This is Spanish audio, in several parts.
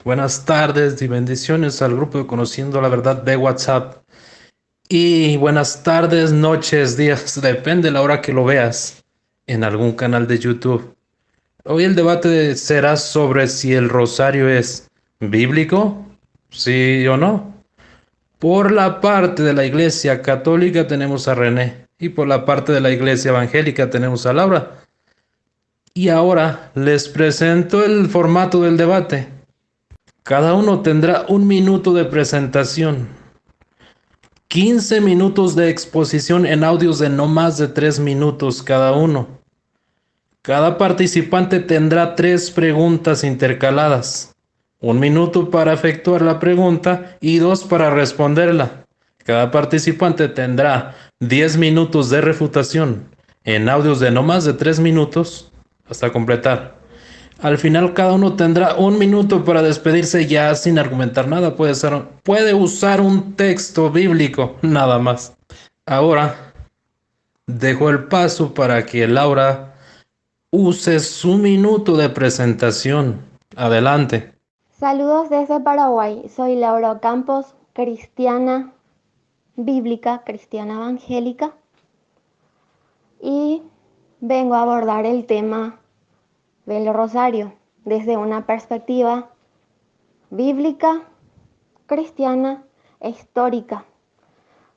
Buenas tardes y bendiciones al grupo de Conociendo la Verdad de WhatsApp. Y buenas tardes, noches, días, depende de la hora que lo veas en algún canal de YouTube. Hoy el debate será sobre si el rosario es bíblico, sí o no. Por la parte de la Iglesia Católica tenemos a René y por la parte de la Iglesia Evangélica tenemos a Laura. Y ahora les presento el formato del debate. Cada uno tendrá un minuto de presentación, 15 minutos de exposición en audios de no más de 3 minutos cada uno. Cada participante tendrá 3 preguntas intercaladas, un minuto para efectuar la pregunta y 2 para responderla. Cada participante tendrá 10 minutos de refutación en audios de no más de 3 minutos hasta completar. Al final cada uno tendrá un minuto para despedirse ya sin argumentar nada. Puede usar un texto bíblico, nada más. Ahora dejo el paso para que Laura use su minuto de presentación. Adelante. Saludos desde Paraguay, soy Laura Campos, cristiana bíblica, cristiana evangélica, y vengo a abordar el tema del rosario desde una perspectiva bíblica, cristiana e histórica.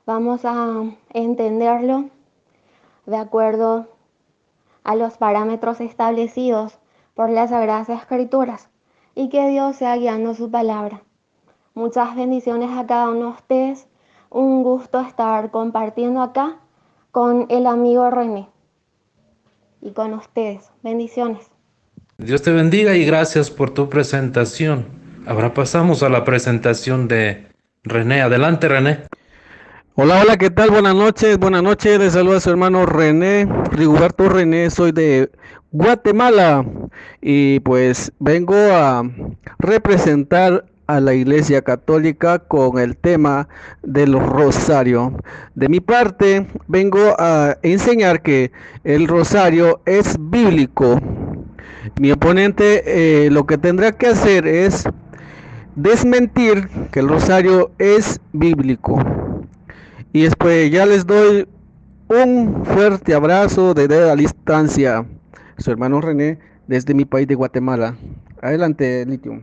Vamos a entenderlo de acuerdo a los parámetros establecidos por las Sagradas Escrituras y que Dios sea guiando su palabra. Muchas bendiciones a cada uno de ustedes. Un gusto estar compartiendo acá con el amigo René y con ustedes. Bendiciones. Dios te bendiga y gracias por tu presentación. Ahora pasamos a la presentación de René. Adelante, René. Hola, ¿qué tal? Buenas noches, les saluda su hermano René, Rigoberto René, soy de Guatemala y pues vengo a representar a la Iglesia Católica con el tema del rosario. De mi parte, vengo a enseñar que el rosario es bíblico. Mi oponente lo que tendrá que hacer es desmentir que el rosario es bíblico. Y después ya les doy un fuerte abrazo desde la distancia. Su hermano René desde mi país de Guatemala. Adelante, Litium.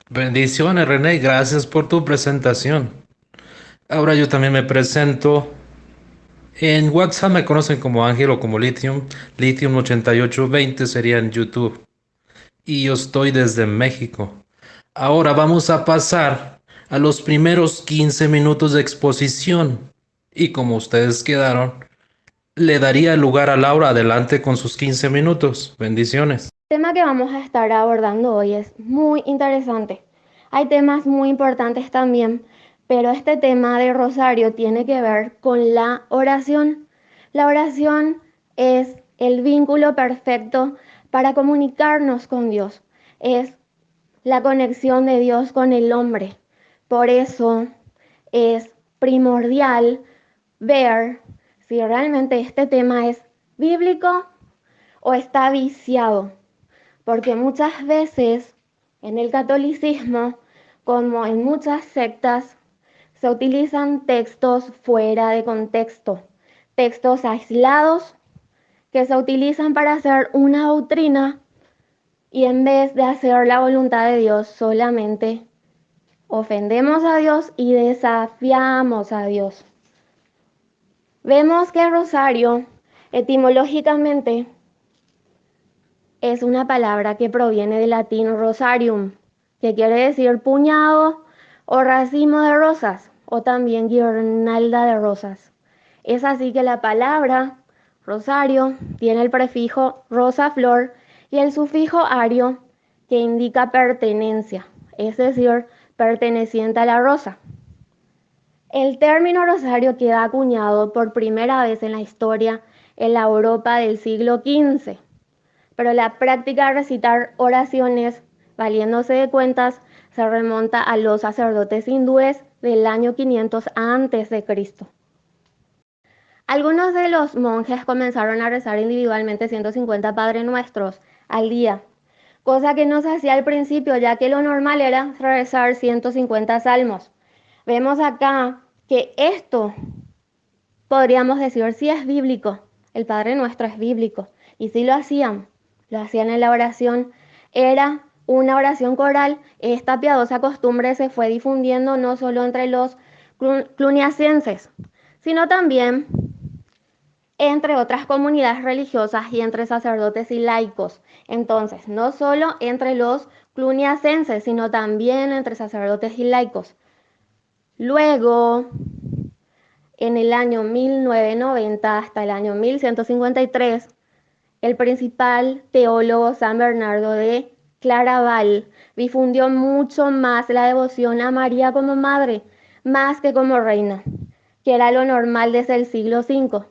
Bendiciones, René. Gracias por tu presentación. Ahora yo también me presento. En WhatsApp me conocen como Ángel o como Lithium. Lithium 8820 sería en YouTube. Y yo estoy desde México. Ahora vamos a pasar a los primeros 15 minutos de exposición. Y como ustedes quedaron, le daría lugar a Laura. Adelante con sus 15 minutos. Bendiciones. El tema que vamos a estar abordando hoy es muy interesante. Hay temas muy importantes también, pero este tema de rosario tiene que ver con la oración. La oración es el vínculo perfecto para comunicarnos con Dios. Es la conexión de Dios con el hombre. Por eso es primordial ver si realmente este tema es bíblico o está viciado. Porque muchas veces en el catolicismo, como en muchas sectas, se utilizan textos fuera de contexto, textos aislados que se utilizan para hacer una doctrina y en vez de hacer la voluntad de Dios solamente ofendemos a Dios y desafiamos a Dios. Vemos que rosario etimológicamente es una palabra que proviene del latín rosarium, que quiere decir puñado o racimo de rosas, o también guirnalda de rosas. Es así que la palabra rosario tiene el prefijo rosa flor y el sufijo ario, que indica pertenencia, es decir, perteneciente a la rosa. El término rosario queda acuñado por primera vez en la historia en la Europa del siglo XV. Pero la práctica de recitar oraciones valiéndose de cuentas se remonta a los sacerdotes hindúes del año 500 a.C. Algunos de los monjes comenzaron a rezar individualmente 150 Padre Nuestros al día, cosa que no se hacía al principio, ya que lo normal era rezar 150 salmos. Vemos acá que esto, podríamos decir, sí es bíblico. El Padre Nuestro es bíblico. Y sí lo hacían en la oración. Era una oración coral. Esta piadosa costumbre se fue difundiendo no solo entre los cluniacenses, sino también entre otras comunidades religiosas y entre sacerdotes y laicos. Entonces, no solo entre los cluniacenses, sino también entre sacerdotes y laicos. Luego, en el año 1990 hasta el año 1153, el principal teólogo San Bernardo de Claraval difundió mucho más la devoción a María como madre, más que como reina, que era lo normal desde el siglo V.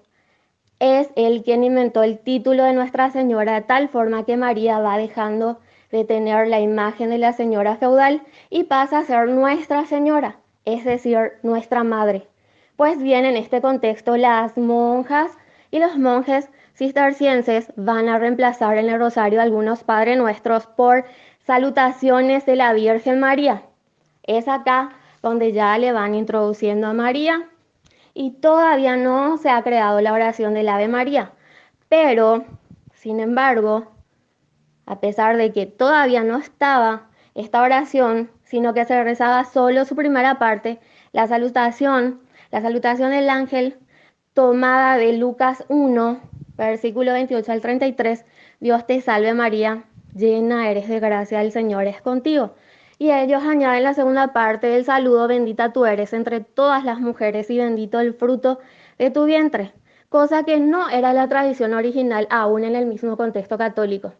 Es él quien inventó el título de Nuestra Señora de tal forma que María va dejando de tener la imagen de la señora feudal y pasa a ser Nuestra Señora, es decir, nuestra madre. Pues bien, en este contexto, las monjas y los monjes cistercienses van a reemplazar en el rosario algunos Padre Nuestros por salutaciones de la Virgen María. Es acá donde ya le van introduciendo a María y todavía no se ha creado la oración del Ave María. Pero, sin embargo, a pesar de que todavía no estaba esta oración, sino que se rezaba solo su primera parte, la salutación del ángel tomada de Lucas 1, versículo 28 al 33, Dios te salve María, llena eres de gracia, el Señor es contigo. Y ellos añaden la segunda parte del saludo, bendita tú eres entre todas las mujeres y bendito el fruto de tu vientre, cosa que no era la tradición original aún en el mismo contexto católico.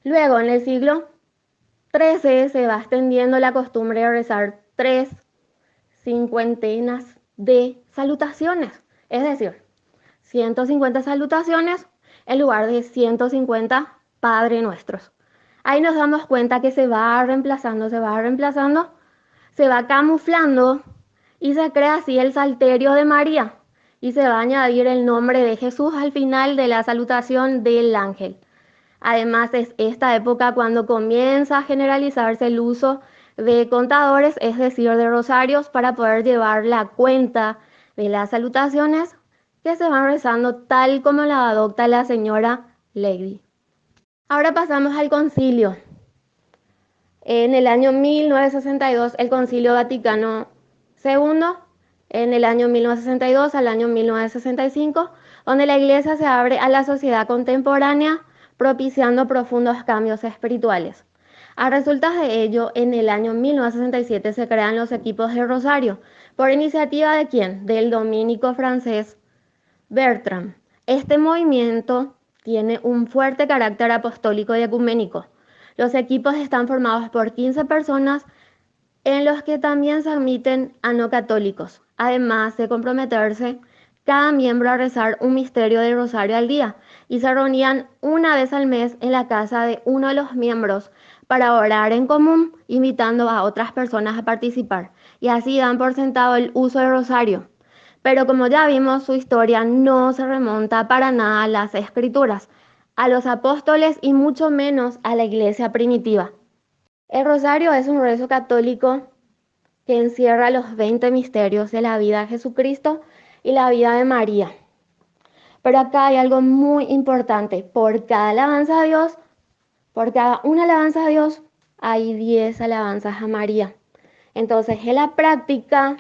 Luego, en el siglo XIII, se va extendiendo la costumbre de rezar 3 cincuentenas de salutaciones, es decir, 150 salutaciones en lugar de 150 Padre Nuestros. Ahí nos damos cuenta que se va reemplazando, se va camuflando y se crea así el Salterio de María y se va a añadir el nombre de Jesús al final de la salutación del ángel. Además, es esta época cuando comienza a generalizarse el uso de contadores, es decir, de rosarios, para poder llevar la cuenta de las salutaciones que se van rezando tal como la adopta la señora Lady. Ahora pasamos al concilio. En el año 1962, el Concilio Vaticano II, en el año 1962 al año 1965, donde la Iglesia se abre a la sociedad contemporánea, propiciando profundos cambios espirituales. A resultas de ello, en el año 1967 se crean los equipos de Rosario. ¿Por iniciativa de quién? Del dominico francés Bertrand. Este movimiento tiene un fuerte carácter apostólico y ecuménico. Los equipos están formados por 15 personas en los que también se admiten a no católicos, además de comprometerse cada miembro a rezar un misterio del rosario al día, y se reunían una vez al mes en la casa de uno de los miembros para orar en común, invitando a otras personas a participar, y así dan por sentado el uso del rosario. Pero como ya vimos, su historia no se remonta para nada a las escrituras, a los apóstoles y mucho menos a la iglesia primitiva. El rosario es un rezo católico que encierra los 20 misterios de la vida de Jesucristo y la vida de María. Pero acá hay algo muy importante. Por cada alabanza a Dios, por cada una alabanza a Dios, hay 10 alabanzas a María. Entonces, en la práctica,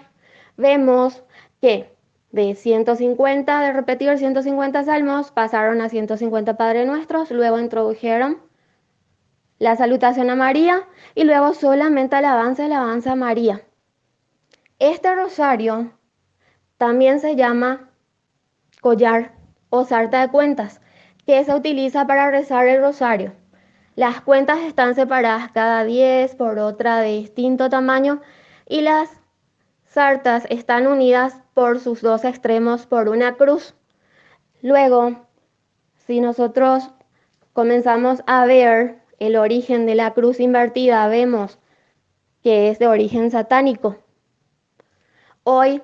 vemos que de repetir 150 salmos, pasaron a 150 Padre Nuestros, luego introdujeron la salutación a María y luego solamente alabanza a María. Este rosario también se llama collar o sarta de cuentas, que se utiliza para rezar el rosario. Las cuentas están separadas cada 10 por otra de distinto tamaño y las sartas están unidas por sus dos extremos por una cruz. Luego, si nosotros comenzamos a ver el origen de la cruz invertida, vemos que es de origen satánico. Hoy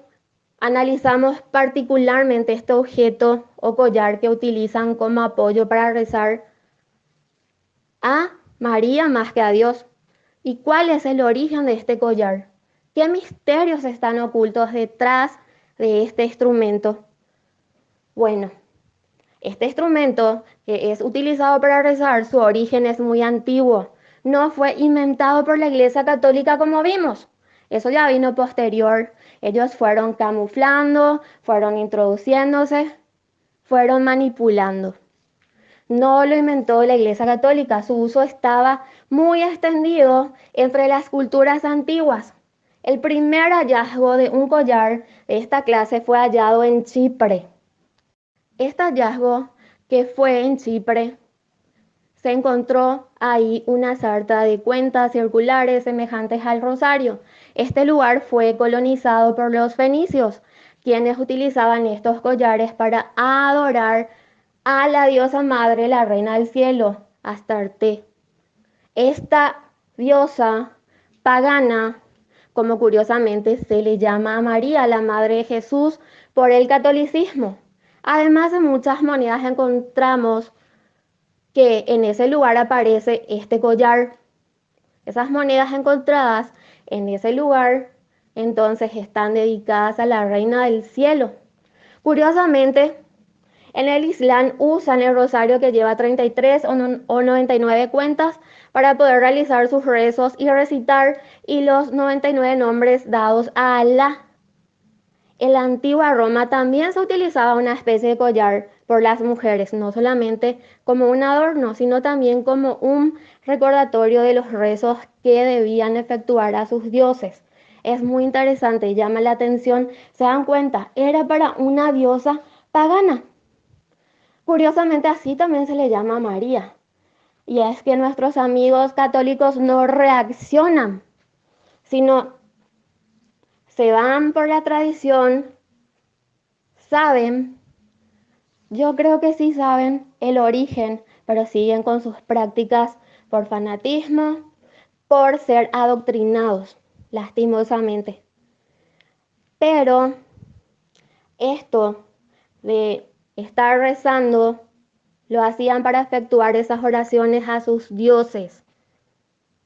analizamos particularmente este objeto o collar que utilizan como apoyo para rezar a María más que a Dios. ¿Y cuál es el origen de este collar? ¿Qué misterios están ocultos detrás de este instrumento? Bueno, este instrumento que es utilizado para rezar, su origen es muy antiguo. No fue inventado por la Iglesia Católica como vimos. Eso ya vino posterior. Ellos fueron camuflando, fueron introduciéndose, fueron manipulando. No lo inventó la Iglesia Católica, su uso estaba muy extendido entre las culturas antiguas. El primer hallazgo de un collar de esta clase fue hallado en Chipre. Este hallazgo que fue en Chipre, se encontró ahí una sarta de cuentas circulares semejantes al rosario. Este lugar fue colonizado por los fenicios, quienes utilizaban estos collares para adorar a la diosa madre, la reina del cielo, Astarte. Esta diosa pagana, como curiosamente se le llama a María, la madre de Jesús, por el catolicismo. Además de muchas monedas encontramos que en ese lugar aparece este collar. Esas monedas encontradas en ese lugar entonces están dedicadas a la reina del cielo. Curiosamente, en el Islam usan el rosario que lleva 33 o 99 cuentas para poder realizar sus rezos y recitar y los 99 nombres dados a Alá. En la antigua Roma también se utilizaba una especie de collar por las mujeres, no solamente como un adorno, sino también como un recordatorio de los rezos que debían efectuar a sus dioses. Es muy interesante, llama la atención, se dan cuenta, era para una diosa pagana. Curiosamente así también se le llama a María. Y es que nuestros amigos católicos no reaccionan, sino se van por la tradición, saben, yo creo que sí saben el origen, pero siguen con sus prácticas por fanatismo, por ser adoctrinados, lastimosamente. Pero esto de estar rezando lo hacían para efectuar esas oraciones a sus dioses.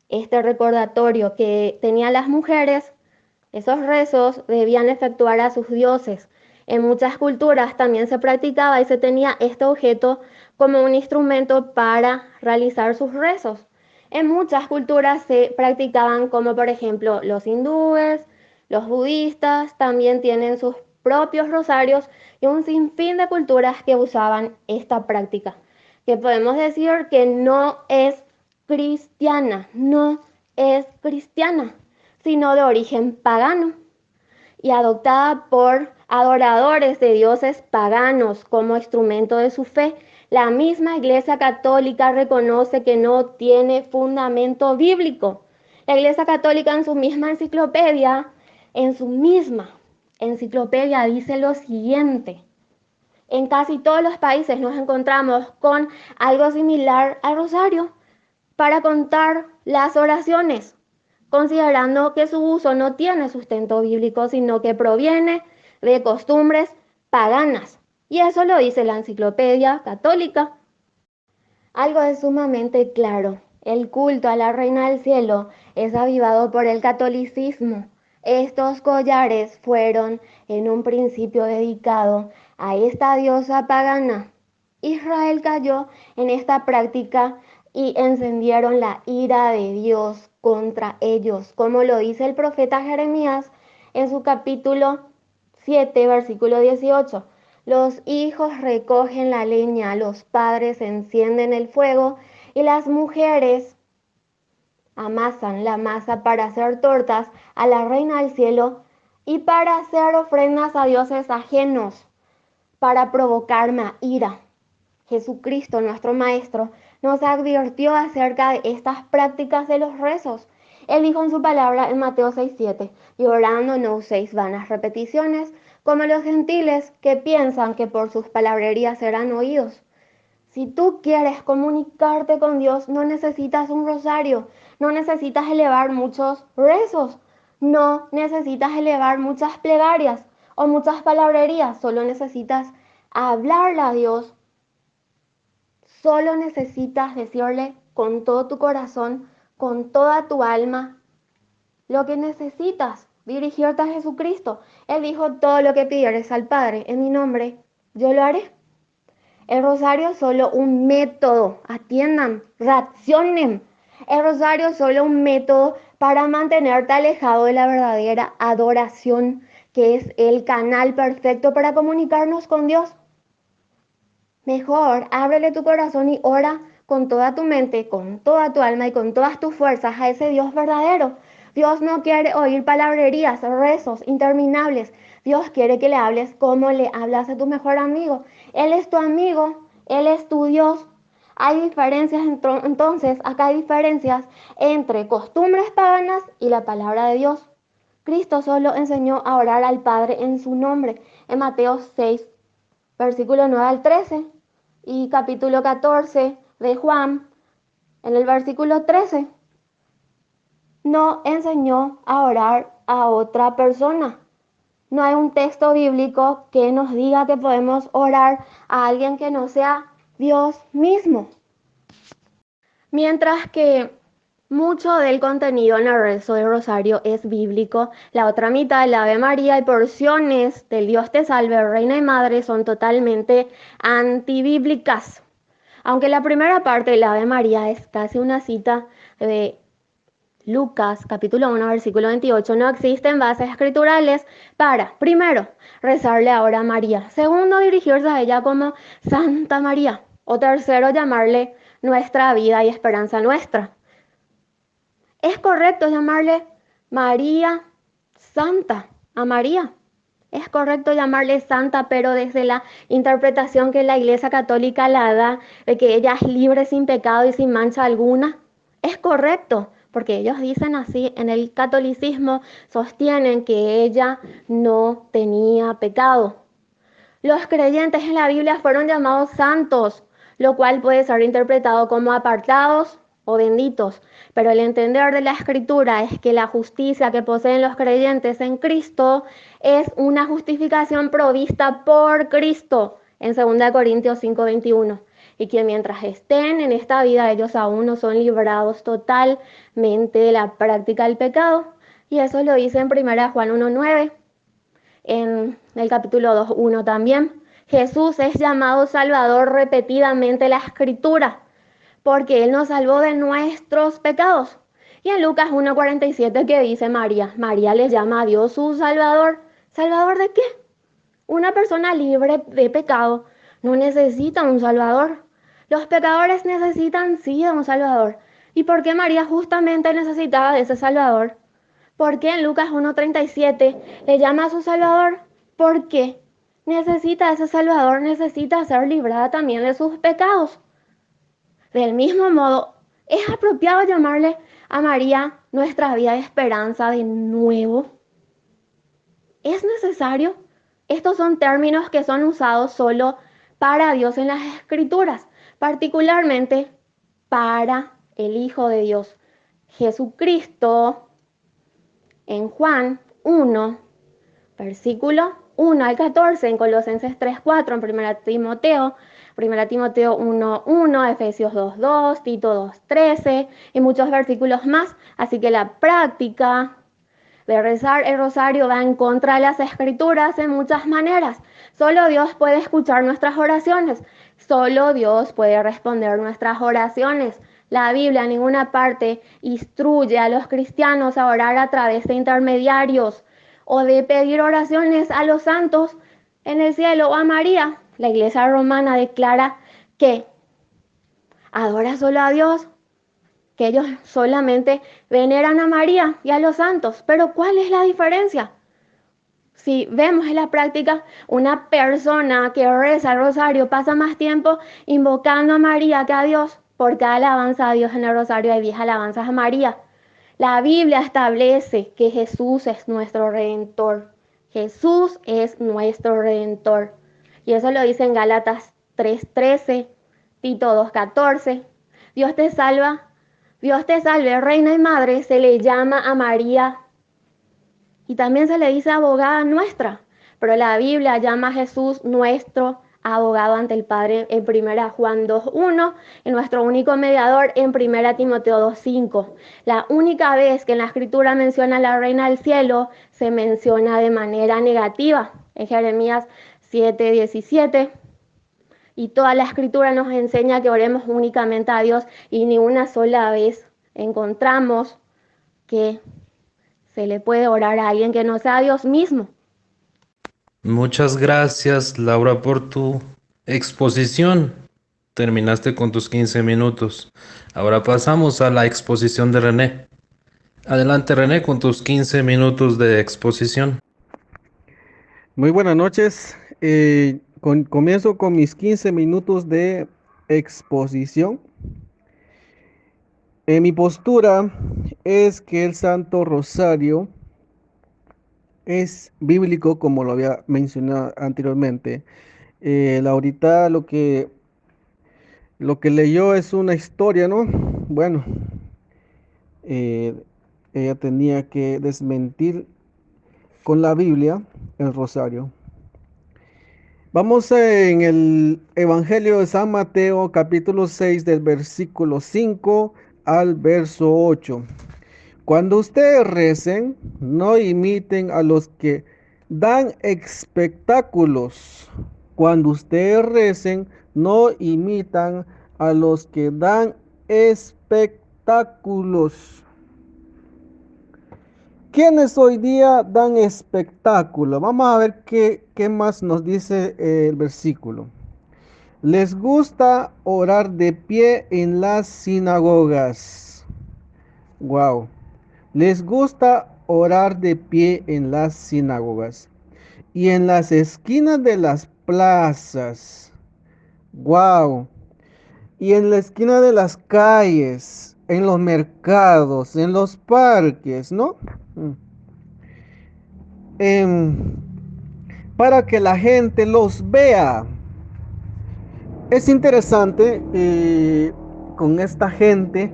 Este recordatorio que tenían las mujeres, esos rezos debían efectuar a sus dioses. En muchas culturas también se practicaba y se tenía este objeto como un instrumento para realizar sus rezos. En muchas culturas se practicaban, como por ejemplo los hindúes, los budistas también tienen sus propios rosarios y un sinfín de culturas que usaban esta práctica, que podemos decir que no es cristiana, sino de origen pagano y adoptada por adoradores de dioses paganos como instrumento de su fe. La misma Iglesia Católica reconoce que no tiene fundamento bíblico. La Iglesia Católica en su misma enciclopedia dice lo siguiente: en casi todos los países nos encontramos con algo similar al rosario para contar las oraciones, considerando que su uso no tiene sustento bíblico, sino que proviene de costumbres paganas. Y eso lo dice la Enciclopedia Católica. Algo es sumamente claro: el culto a la Reina del Cielo es avivado por el catolicismo. Estos collares fueron en un principio dedicados a esta diosa pagana. Israel cayó en esta práctica y encendieron la ira de Dios contra ellos, como lo dice el profeta Jeremías en su capítulo 7, versículo 18. Los hijos recogen la leña, los padres encienden el fuego y las mujeres amasan la masa para hacer tortas a la reina del cielo y para hacer ofrendas a dioses ajenos, para provocarme a ira. Jesucristo, nuestro Maestro, nos advirtió acerca de estas prácticas de los rezos. Él dijo en su palabra en Mateo 6:7, y orando no uséis vanas repeticiones, como los gentiles que piensan que por sus palabrerías serán oídos. Si tú quieres comunicarte con Dios, no necesitas un rosario, no necesitas elevar muchos rezos, no necesitas elevar muchas plegarias o muchas palabrerías, solo necesitas hablarle a Dios. Solo necesitas decirle con todo tu corazón, con toda tu alma, lo que necesitas, dirigirte a Jesucristo. Él dijo, todo lo que pidieres al Padre en mi nombre, yo lo haré. El rosario es solo un método, atiendan, reaccionen. El rosario es solo un método para mantenerte alejado de la verdadera adoración, que es el canal perfecto para comunicarnos con Dios. Mejor, ábrele tu corazón y ora con toda tu mente, con toda tu alma y con todas tus fuerzas a ese Dios verdadero. Dios no quiere oír palabrerías, rezos interminables. Dios quiere que le hables como le hablas a tu mejor amigo. Él es tu amigo, Él es tu Dios. Hay diferencias, entonces, acá hay diferencias entre costumbres paganas y la palabra de Dios. Cristo solo enseñó a orar al Padre en su nombre, en Mateo 6, versículo 9 al 13, y capítulo 14 de Juan, en el versículo 13. No enseñó a orar a otra persona. No hay un texto bíblico que nos diga que podemos orar a alguien que no sea Dios mismo. Mientras que mucho del contenido en el rezo del rosario es bíblico, la otra mitad, el Ave María y porciones del Dios te salve, Reina y Madre, son totalmente antibíblicas. Aunque la primera parte del Ave María es casi una cita de Lucas, capítulo 1, versículo 28, no existen bases escriturales para, primero, rezarle ahora a María, segundo, dirigirse a ella como Santa María, o tercero, llamarle nuestra vida y esperanza nuestra. Es correcto llamarle María Santa a María. Es correcto llamarle Santa, pero desde la interpretación que la Iglesia Católica la da, de que ella es libre sin pecado y sin mancha alguna. Es correcto, porque ellos dicen así, en el catolicismo sostienen que ella no tenía pecado. Los creyentes en la Biblia fueron llamados santos, lo cual puede ser interpretado como apartados o benditos, pero el entender de la Escritura es que la justicia que poseen los creyentes en Cristo es una justificación provista por Cristo, en 2 Corintios 5:21, y que mientras estén en esta vida ellos aún no son librados totalmente de la práctica del pecado, y eso lo dice en 1 Juan 1:9. En el capítulo 2:1 también. Jesús es llamado Salvador repetidamente en la Escritura, porque Él nos salvó de nuestros pecados. Y en Lucas 1:47 que dice María, María le llama a Dios su Salvador. ¿Salvador de qué? Una persona libre de pecado no necesita un Salvador. Los pecadores necesitan sí de un Salvador. ¿Y por qué María justamente necesitaba de ese Salvador? ¿Por qué en Lucas 1:37 le llama a su Salvador? Porque necesita ese Salvador, necesita ser librada también de sus pecados. Del mismo modo, es apropiado llamarle a María nuestra vida de esperanza de nuevo. ¿Es necesario? Estos son términos que son usados solo para Dios en las Escrituras, particularmente para el Hijo de Dios, Jesucristo. En Juan 1, versículo 1 al 14, en Colosenses 3:4, en 1 Timoteo 1:1, Efesios 2:2, Tito 2:13 y muchos versículos más. Así que la práctica de rezar el rosario va en contra de las Escrituras en muchas maneras. Solo Dios puede escuchar nuestras oraciones. Solo Dios puede responder nuestras oraciones. La Biblia en ninguna parte instruye a los cristianos a orar a través de intermediarios o de pedir oraciones a los santos en el cielo o a María. La Iglesia romana declara que adora solo a Dios, que ellos solamente veneran a María y a los santos. Pero ¿cuál es la diferencia? Si vemos en la práctica, una persona que reza el rosario pasa más tiempo invocando a María que a Dios. Por cada alabanza a Dios en el rosario hay 10 alabanzas a María. La Biblia establece que Jesús es nuestro Redentor. Jesús es nuestro Redentor. Y eso lo dice en Gálatas 3:13, Tito 2:14. Dios te salve, Reina y Madre, se le llama a María. Y también se le dice abogada nuestra. Pero la Biblia llama a Jesús nuestro abogado ante el Padre en 1 Juan 2:1 y nuestro único mediador en 1 Timoteo 2:5. La única vez que en la Escritura menciona a la Reina del Cielo se menciona de manera negativa en Jeremías 7:17. Y toda la Escritura nos enseña que oremos únicamente a Dios y ni una sola vez encontramos que se le puede orar a alguien que no sea Dios mismo. Muchas gracias, Laura, por tu exposición. Terminaste con tus 15 minutos. Ahora pasamos a la exposición de René. Adelante, René, con tus 15 minutos de exposición. Muy buenas noches. Comienzo con mis 15 minutos de exposición. Mi postura es que el Santo Rosario es bíblico, como lo había mencionado anteriormente. Laurita lo que leyó es una historia, ¿no? Bueno, ella tenía que desmentir con la Biblia el rosario. Vamos en el Evangelio de San Mateo, capítulo 6, del versículo 5 al verso 8. Cuando ustedes recen, no imiten a los que dan espectáculos. Cuando ustedes recen, no imitan a los que dan espectáculos. ¿Quiénes hoy día dan espectáculo? Vamos a ver qué más nos dice el versículo. Les gusta orar de pie en las sinagogas. Wow. Les gusta orar de pie en las sinagogas y en las esquinas de las plazas. Wow. Y en la esquina de las calles, en los mercados, en los parques, ¿no? Para que la gente los vea. Es interesante con esta gente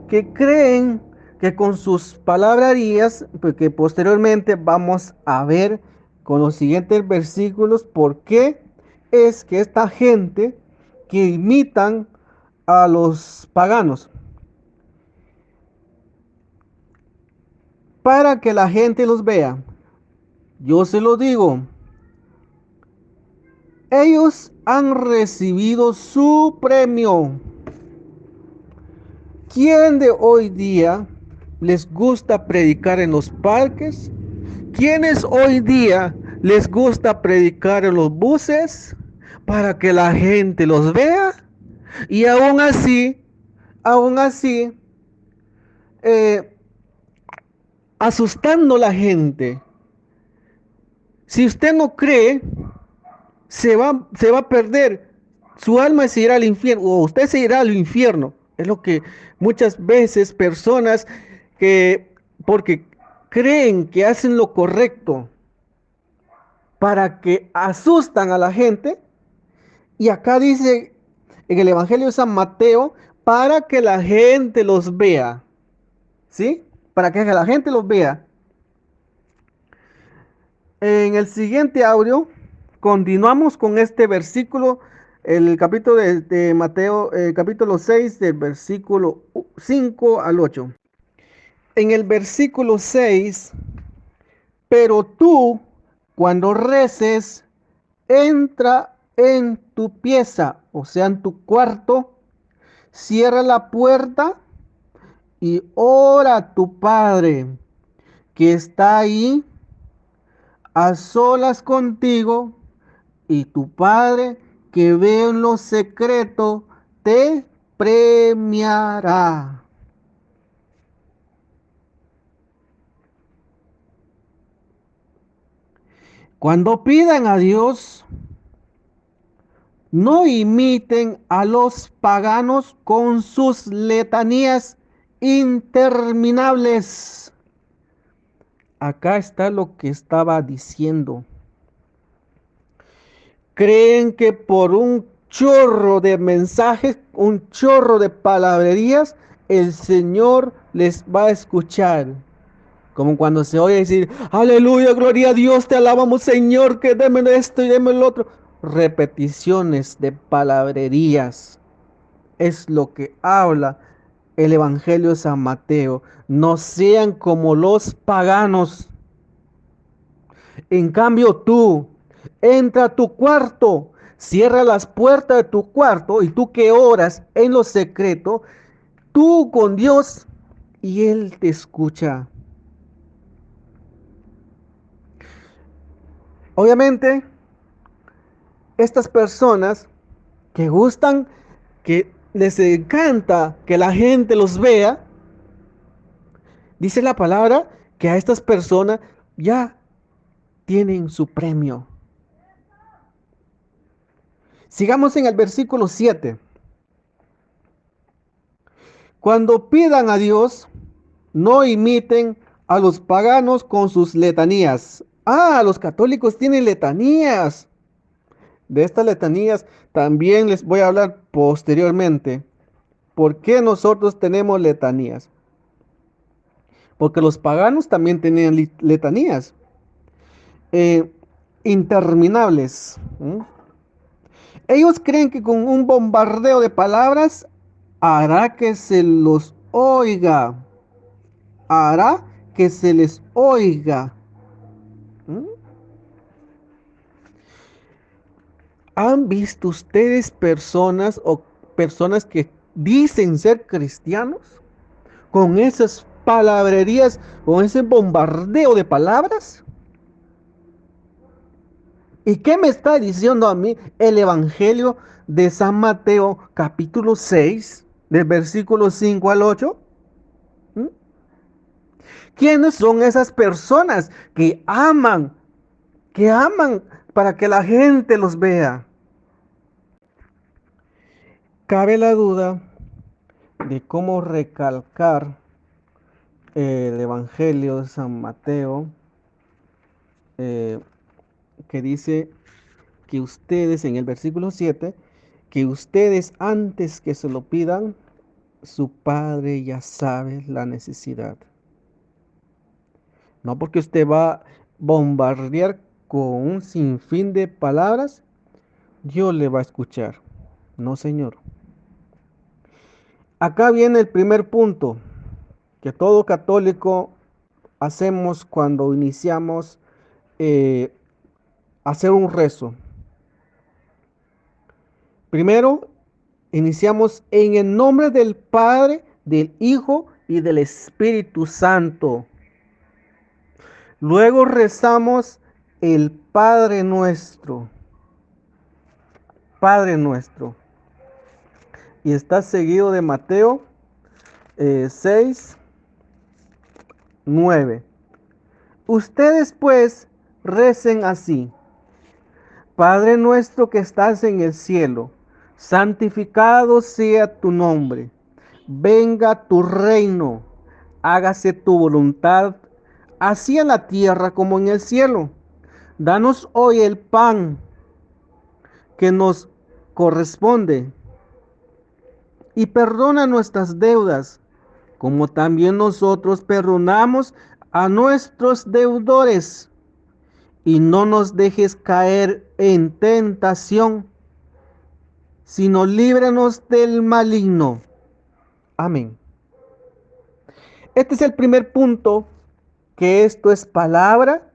que creen que con sus palabrerías, porque posteriormente vamos a ver con los siguientes versículos por qué es que esta gente que imitan a los paganos, para que la gente los vea. Yo se lo digo, ellos han recibido su premio. ¿Quién de hoy día les gusta predicar en los parques? ¿Quiénes hoy día les gusta predicar en los buses para que la gente los vea? Y aún así, asustando a la gente. Si usted no cree, se va a perder. Su alma se irá al infierno, o usted se irá al infierno. Es lo que muchas veces personas que, porque creen que hacen lo correcto, para que asustan a la gente. Y acá dice en el Evangelio de San Mateo, para que la gente los vea. ¿Sí? Para que la gente los vea. En el siguiente audio, continuamos con este versículo, el capítulo de Mateo, capítulo 6, del versículo 5 al 8. En el versículo 6, pero tú, cuando reces, entra en tu pieza, o sea, en tu cuarto, cierra la puerta y ora a tu Padre, que está ahí a solas contigo, y tu Padre que ve en lo secreto te premiará. Cuando pidan a Dios, no imiten a los paganos con sus letanías interminables. Acá está lo que estaba diciendo. Creen que por un chorro de mensajes, un chorro de palabrerías, el Señor les va a escuchar. Como cuando se oye decir, aleluya, gloria a Dios, te alabamos Señor, que déme esto y déme el otro. repeticiones de palabrerías. Es lo que habla el Evangelio de San Mateo. No sean como los paganos. En cambio tú, entra a tu cuarto, cierra las puertas de tu cuarto y tú que oras en lo secreto, tú con Dios y Él te escucha. Obviamente, estas personas que gustan, que les encanta que la gente los vea, dice la palabra que a estas personas ya tienen su premio. Sigamos en el versículo 7. Cuando pidan a Dios, no imiten a los paganos con sus letanías. Los católicos tienen letanías. De estas letanías también les voy a hablar posteriormente. ¿Por qué nosotros tenemos letanías? Porque los paganos también tenían letanías interminables. Ellos creen que con un bombardeo de palabras hará que se los oiga. Hará que se les oiga. ¿Han visto ustedes personas que dicen ser cristianos con esas palabrerías, con ese bombardeo de palabras? ¿Y qué me está diciendo a mí el Evangelio de San Mateo, capítulo 6, del versículo 5 al 8? ¿Quiénes son esas personas que aman para que la gente los vea? Cabe la duda de cómo recalcar el Evangelio de San Mateo, que dice que ustedes, en el versículo 7, que ustedes antes que se lo pidan, su Padre ya sabe la necesidad. No porque usted va a bombardear con un sinfín de palabras, Dios le va a escuchar. No, Señor. Acá viene el primer punto que todo católico hacemos cuando iniciamos hacer un rezo. Primero, iniciamos en el nombre del Padre, del Hijo y del Espíritu Santo. Luego rezamos el Padre Nuestro. Padre Nuestro. Y está seguido de Mateo 6, 9. Ustedes pues recen así. Padre nuestro que estás en el cielo, santificado sea tu nombre. Venga tu reino. Hágase tu voluntad, así en la tierra como en el cielo. Danos hoy el pan que nos corresponde. Y perdona nuestras deudas, como también nosotros perdonamos a nuestros deudores. Y no nos dejes caer en tentación, sino líbranos del maligno. Amén. Este es el primer punto, que esto es palabra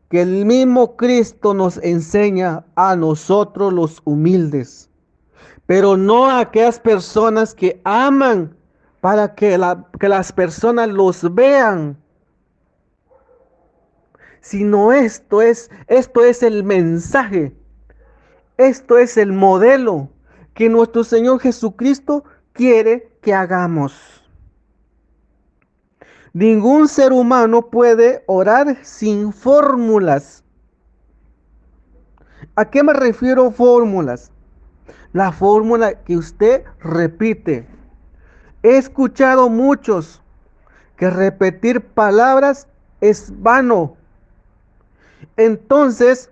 que el mismo Cristo nos enseña a nosotros los humildes. Pero no a aquellas personas que aman para que las personas los vean. Sino esto es el mensaje. Esto es el modelo que nuestro Señor Jesucristo quiere que hagamos. Ningún ser humano puede orar sin fórmulas. ¿A qué me refiero fórmulas? La fórmula que usted repite. He escuchado muchos que repetir palabras es vano. Entonces,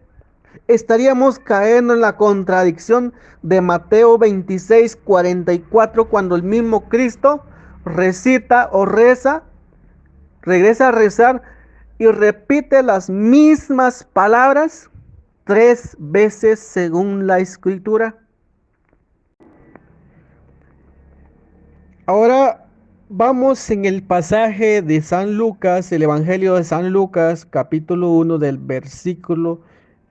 estaríamos cayendo en la contradicción de Mateo 26, 44, cuando el mismo Cristo recita o reza, regresa a rezar y repite las mismas palabras 3 veces según la escritura. Ahora vamos en el pasaje de San Lucas, el Evangelio de San Lucas, capítulo 1 del versículo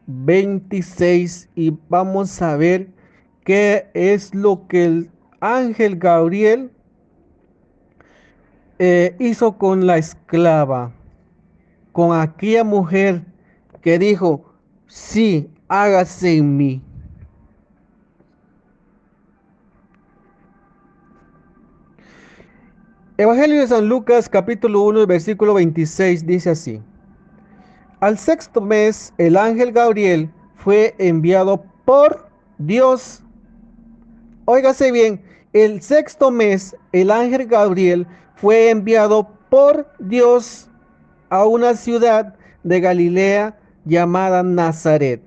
26, y vamos a ver qué es lo que el ángel Gabriel hizo con la esclava, con aquella mujer que dijo, sí, hágase en mí. Evangelio de San Lucas, capítulo 1, versículo 26, dice así. Al sexto mes, el ángel Gabriel fue enviado por Dios. Óigase bien, el sexto mes, el ángel Gabriel fue enviado por Dios a una ciudad de Galilea llamada Nazaret.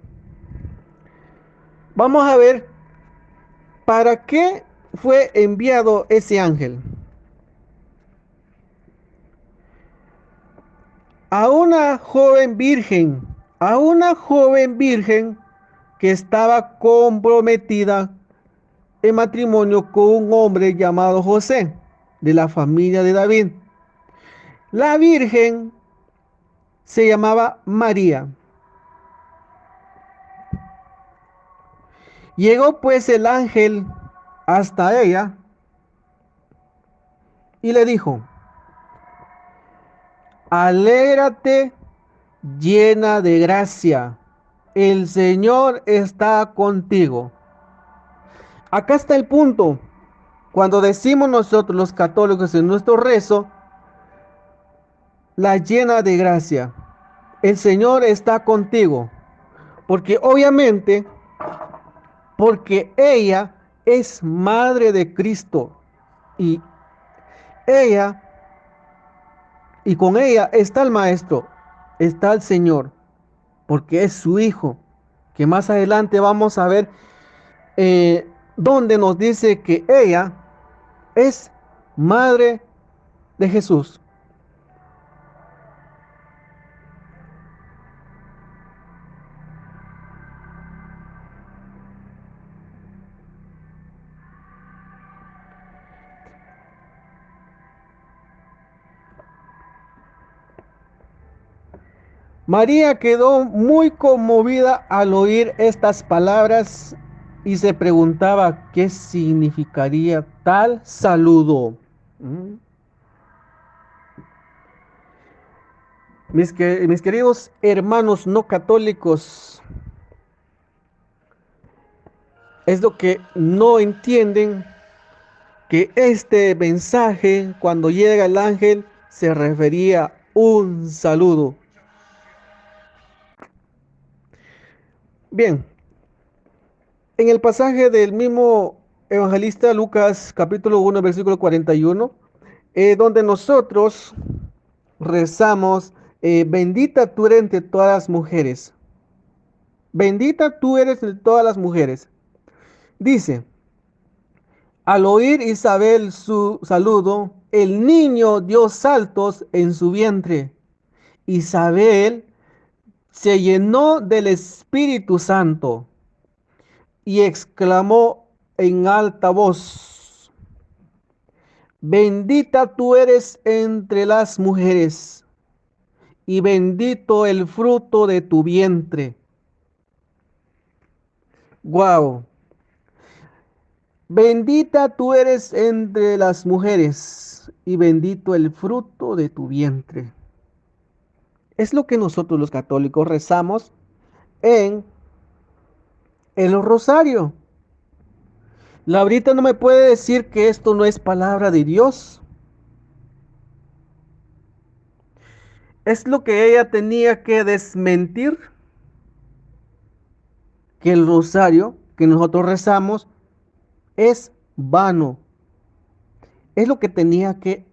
Vamos a ver para qué fue enviado ese ángel. A una joven virgen, a una joven virgen que estaba comprometida en matrimonio con un hombre llamado José, de la familia de David. La virgen se llamaba María. Llegó pues el ángel hasta ella y le dijo, alégrate llena de gracia, el Señor está contigo. Acá está el punto. Cuando decimos nosotros los católicos en nuestro rezo, la llena de gracia, el Señor está contigo, porque obviamente, porque ella es madre de Cristo y ella, y con ella está el Maestro, está el Señor, porque es su Hijo, que más adelante vamos a ver donde nos dice que ella es madre de Jesús. María quedó muy conmovida al oír estas palabras y se preguntaba qué significaría tal saludo. ¿Mm? Mis queridos hermanos no católicos, es lo que no entienden que este mensaje, cuando llega el ángel, se refería a un saludo. Bien, en el pasaje del mismo evangelista Lucas, capítulo 1, versículo 41, donde nosotros rezamos, bendita tú eres entre todas las mujeres. Bendita tú eres entre todas las mujeres. Dice, al oír Isabel su saludo, el niño dio saltos en su vientre. Isabel se llenó del Espíritu Santo y exclamó en alta voz, bendita tú eres entre las mujeres y bendito el fruto de tu vientre. Wow. Bendita tú eres entre las mujeres y bendito el fruto de tu vientre. Es lo que nosotros los católicos rezamos en el rosario. Laurita no me puede decir que esto no es palabra de Dios. Es lo que ella tenía que desmentir, que el rosario que nosotros rezamos es vano. Es lo que tenía que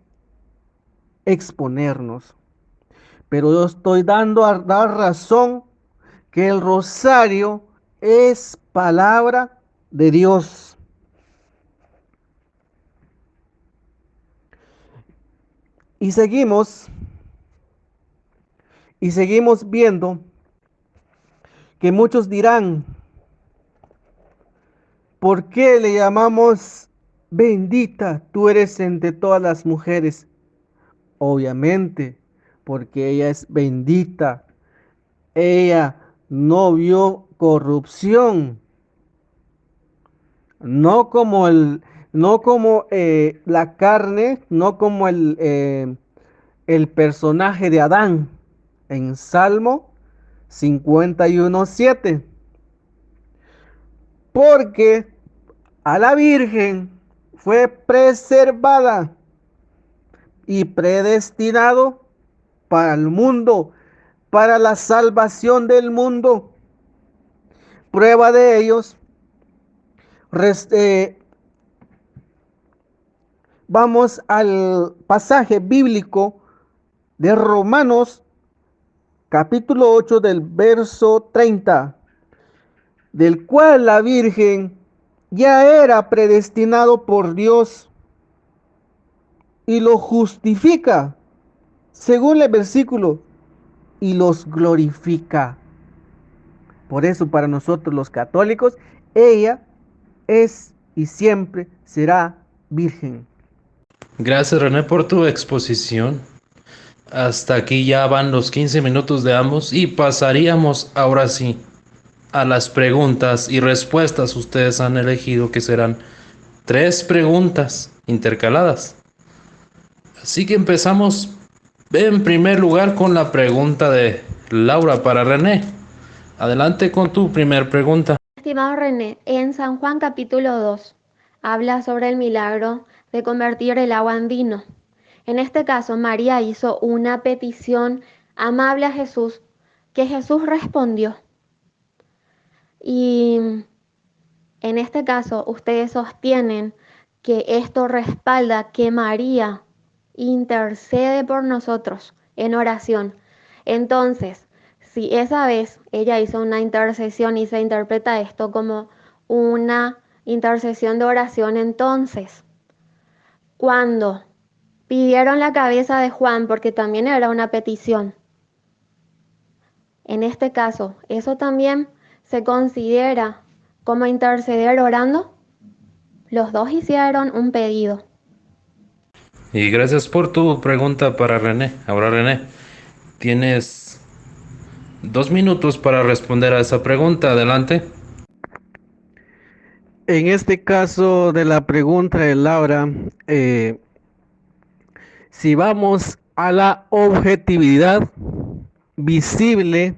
exponernos. Pero yo estoy dando a dar razón que el rosario es palabra de Dios. Y seguimos viendo que muchos dirán, ¿por qué le llamamos bendita? Tú eres entre todas las mujeres. Obviamente, porque ella es bendita. Ella no vio corrupción, no como la carne, no como el personaje de Adán en Salmo 51:7. Porque a la Virgen fue preservada y predestinado para el mundo, para la salvación del mundo. Prueba de ellos, vamos al pasaje bíblico de Romanos capítulo 8 del verso 30, del cual la Virgen ya era predestinado por Dios y lo justifica, según el versículo, y los glorifica. Por eso para nosotros los católicos, ella es y siempre será virgen. Gracias, René, por tu exposición. Hasta aquí ya van los 15 minutos de ambos y pasaríamos ahora sí a las preguntas y respuestas. Ustedes han elegido que serán 3 preguntas intercaladas. Así que empezamos en primer lugar con la pregunta de Laura para René. Adelante con tu primer pregunta. Estimado René, en San Juan capítulo 2 habla sobre el milagro de convertir el agua en vino. En este caso, María hizo una petición amable a Jesús que Jesús respondió. Y en este caso, ustedes sostienen que esto respalda que María intercede por nosotros en oración. Entonces, si esa vez ella hizo una intercesión y se interpreta esto como una intercesión de oración, entonces, cuando pidieron la cabeza de Juan, porque también era una petición, en este caso, ¿eso también se considera como interceder orando? Los dos hicieron un pedido. Y gracias por tu pregunta para René. Ahora, René, tienes 2 minutos para responder a esa pregunta. Adelante. En este caso de la pregunta de Laura, si vamos a la objetividad visible,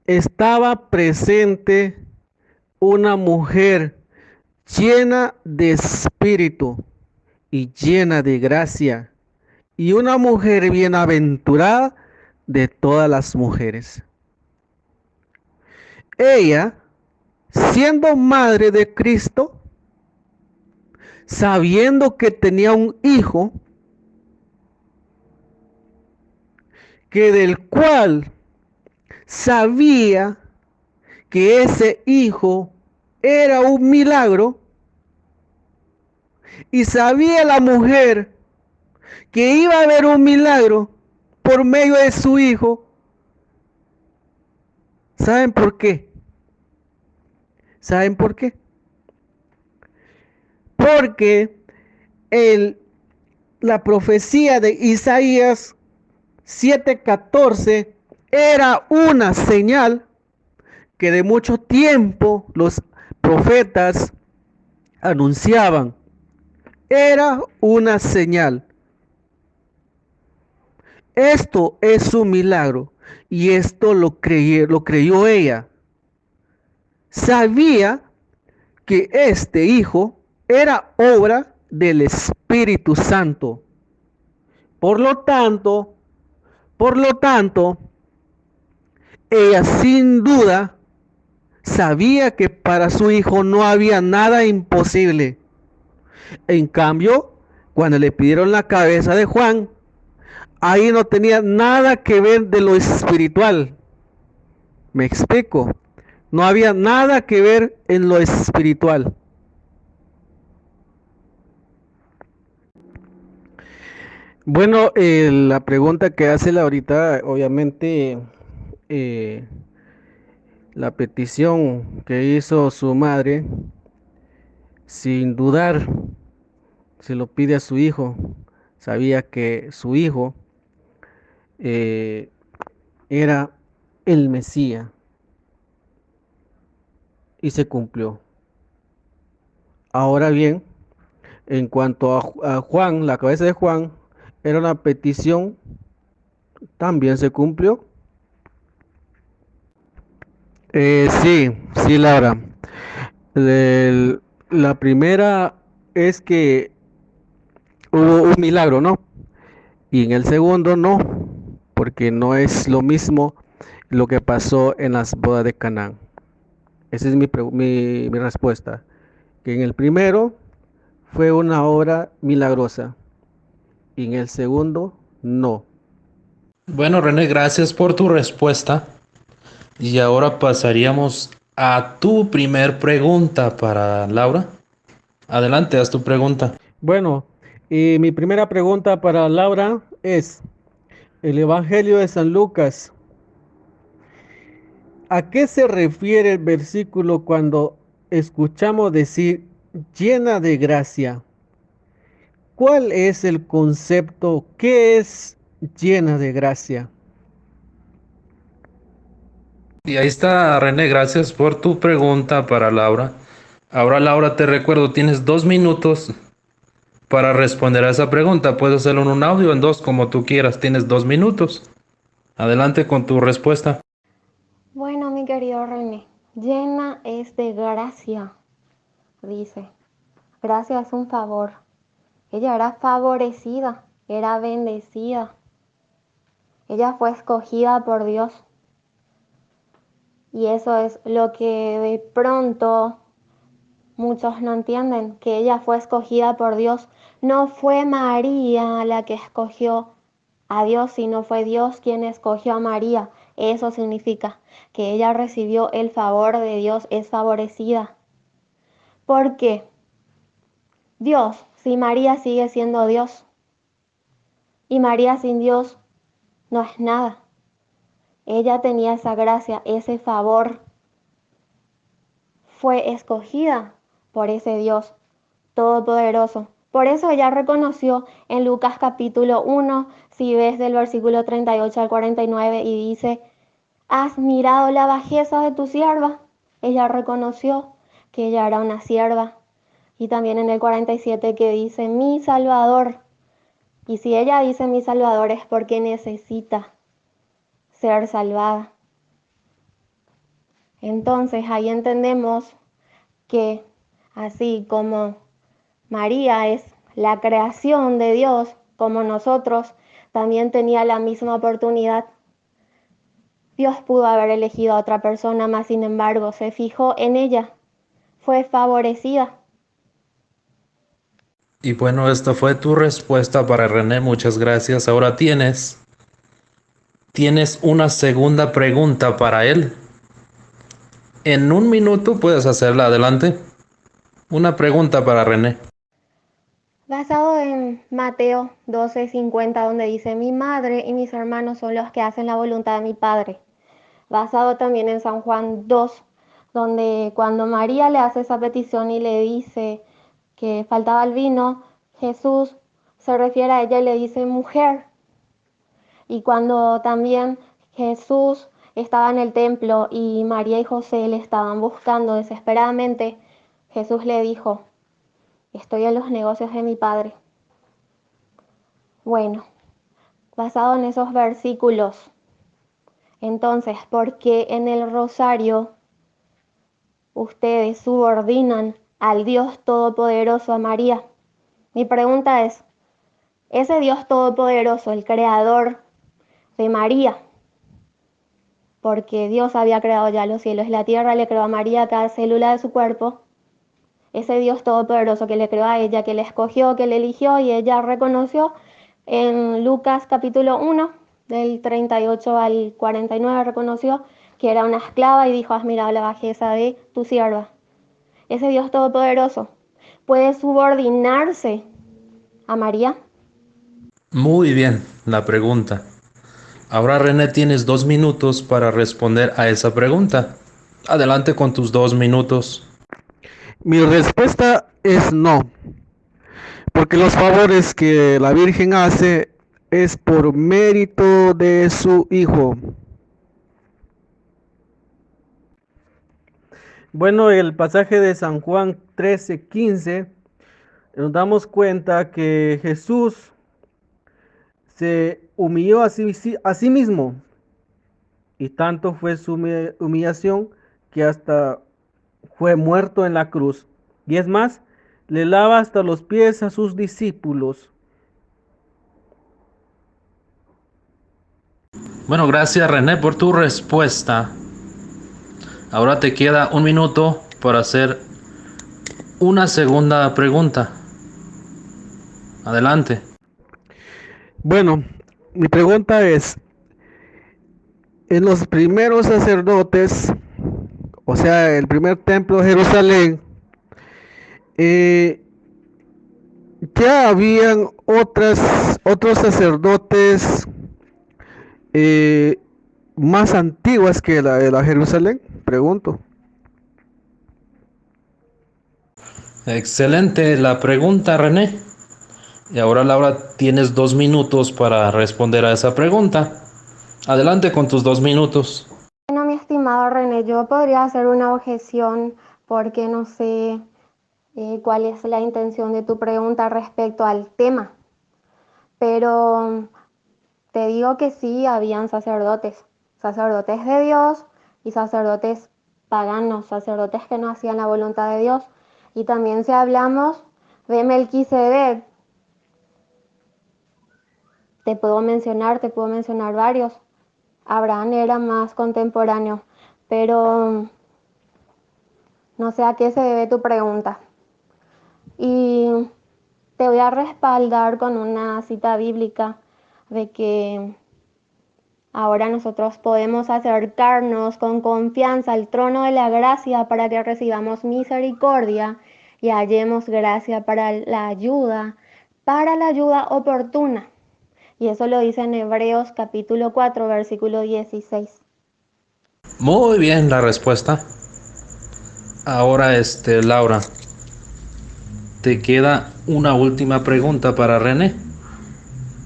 estaba presente una mujer llena de espíritu y llena de gracia, y una mujer bienaventurada de todas las mujeres. Ella, siendo madre de Cristo, sabiendo que tenía un hijo, que del cual sabía que ese hijo era un milagro, y sabía la mujer que iba a haber un milagro por medio de su hijo. ¿Saben por qué? ¿Saben por qué? Porque la profecía de Isaías 7:14 era una señal que de mucho tiempo los profetas anunciaban. Era una señal. Esto es un milagro y esto lo creyó ella. Sabía que este hijo era obra del Espíritu Santo. Por lo tanto, ella sin duda sabía que para su hijo no había nada imposible. En cambio, cuando le pidieron la cabeza de Juan, ahí no tenía nada que ver de lo espiritual. ¿Me explico? No había nada que ver en lo espiritual. Bueno, la pregunta que hace Laurita, obviamente, La petición que hizo su madre, sin dudar, se lo pide a su hijo. Sabía que su hijo eh, era el Mesías y se cumplió. Ahora bien, en cuanto a Juan, la cabeza de Juan, era una petición, también se cumplió. Sí, Laura. La primera es que hubo un milagro, ¿no? Y en el segundo no, porque no es lo mismo lo que pasó en las bodas de Canaán. Esa es mi respuesta. Que en el primero fue una obra milagrosa y en el segundo no. Bueno, René, gracias por tu respuesta. Y ahora pasaríamos a tu primer pregunta para Laura. Adelante, haz tu pregunta. Bueno, y mi primera pregunta para Laura es, el Evangelio de San Lucas, ¿a qué se refiere el versículo cuando escuchamos decir llena de gracia? ¿Cuál es el concepto? ¿Qué es llena de gracia? Y ahí está, René, gracias por tu pregunta para Laura. Ahora, Laura, te recuerdo, tienes 2 minutos para responder a esa pregunta. Puedes hacerlo en un audio, en dos, como tú quieras. Tienes 2 minutos. Adelante con tu respuesta. Bueno, mi querido René, llena es de gracia, dice. Gracia es un favor. Ella era favorecida, era bendecida. Ella fue escogida por Dios. Y eso es lo que de pronto muchos no entienden, que ella fue escogida por Dios. No fue María la que escogió a Dios, sino fue Dios quien escogió a María. Eso significa que ella recibió el favor de Dios, es favorecida. ¿Por qué? Dios, si María sigue siendo Dios, y María sin Dios no es nada. Ella tenía esa gracia, ese favor. Fue escogida por ese Dios todopoderoso. Por eso ella reconoció en Lucas capítulo 1, si ves del versículo 38 al 49, y dice, ¿has mirado la bajeza de tu sierva? Ella reconoció que ella era una sierva. Y también en el 47 que dice, mi Salvador. Y si ella dice mi Salvador es porque necesita ser salvada. Entonces ahí entendemos que así como María es la creación de Dios, como nosotros, también tenía la misma oportunidad. Dios pudo haber elegido a otra persona, mas sin embargo se fijó en ella, fue favorecida. Y bueno, esta fue tu respuesta para René. Muchas gracias. Ahora tienes una segunda pregunta para él. En 1 minuto puedes hacerla. Adelante. Una pregunta para René. Basado en Mateo 12:50, donde dice, mi madre y mis hermanos son los que hacen la voluntad de mi Padre. Basado también en San Juan 2, donde cuando María le hace esa petición y le dice que faltaba el vino, Jesús se refiere a ella y le dice, mujer. Y cuando también Jesús estaba en el templo y María y José le estaban buscando desesperadamente, Jesús le dijo, estoy en los negocios de mi Padre. Bueno, basado en esos versículos, entonces, ¿por qué en el rosario ustedes subordinan al Dios Todopoderoso a María? Mi pregunta es, ese Dios Todopoderoso, el creador de María, porque Dios había creado ya los cielos y la tierra, le creó a María cada célula de su cuerpo, ese Dios Todopoderoso que le creó a ella, que le escogió, que le eligió y ella reconoció en Lucas capítulo 1, del 38 al 49, reconoció que era una esclava y dijo, has mirado la bajeza de tu sierva. Ese Dios Todopoderoso puede subordinarse a María. Muy bien, la pregunta. Ahora René tienes 2 minutos para responder a esa pregunta. Adelante con tus 2 minutos. Mi respuesta es no, porque los favores que la Virgen hace es por mérito de su Hijo. Bueno, el pasaje de San Juan 13:15 nos damos cuenta que Jesús se humilló a sí mismo, y tanto fue su humillación que hasta fue muerto en la cruz. Y es más, le lava hasta los pies a sus discípulos. Bueno, gracias René por tu respuesta. Ahora te queda 1 minuto para hacer una segunda pregunta. Adelante. Bueno, mi pregunta es, en los primeros sacerdotes, o sea, el primer templo de Jerusalén, eh, ya habían otros sacerdotes eh, más antiguas que la de la Jerusalén, pregunto. Excelente la pregunta, René. Y ahora, Laura, tienes 2 minutos para responder a esa pregunta. Adelante con tus 2 minutos. Bueno, mi estimado René, yo podría hacer una objeción porque no sé cuál es la intención de tu pregunta respecto al tema, pero te digo que sí, habían sacerdotes, sacerdotes de Dios y sacerdotes paganos, sacerdotes que no hacían la voluntad de Dios. Y también si hablamos de Melquisedec, te puedo mencionar varios. Abraham era más contemporáneo, pero no sé a qué se debe tu pregunta. Y te voy a respaldar con una cita bíblica de que ahora nosotros podemos acercarnos con confianza al trono de la gracia para que recibamos misericordia y hallemos gracia para la ayuda oportuna. Y eso lo dice en Hebreos capítulo 4, versículo 16. Muy bien la respuesta. Ahora, Laura, te queda una última pregunta para René.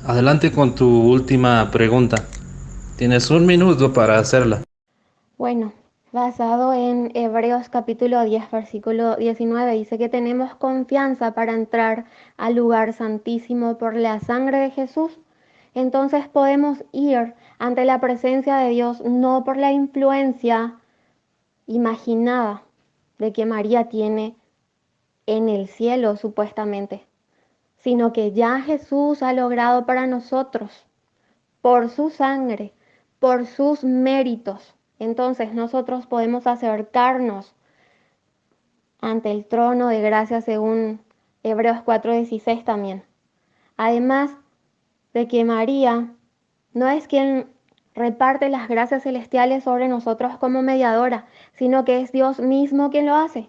Adelante con tu última pregunta. Tienes 1 minuto para hacerla. Bueno, basado en Hebreos capítulo 10, versículo 19, dice que tenemos confianza para entrar al lugar santísimo por la sangre de Jesús. Entonces podemos ir ante la presencia de Dios no por la influencia imaginada de que María tiene en el cielo supuestamente, sino que ya Jesús ha logrado para nosotros, por su sangre, por sus méritos. Entonces nosotros podemos acercarnos ante el trono de gracia según Hebreos 4:16 también. Además de que María no es quien reparte las gracias celestiales sobre nosotros como mediadora, sino que es Dios mismo quien lo hace.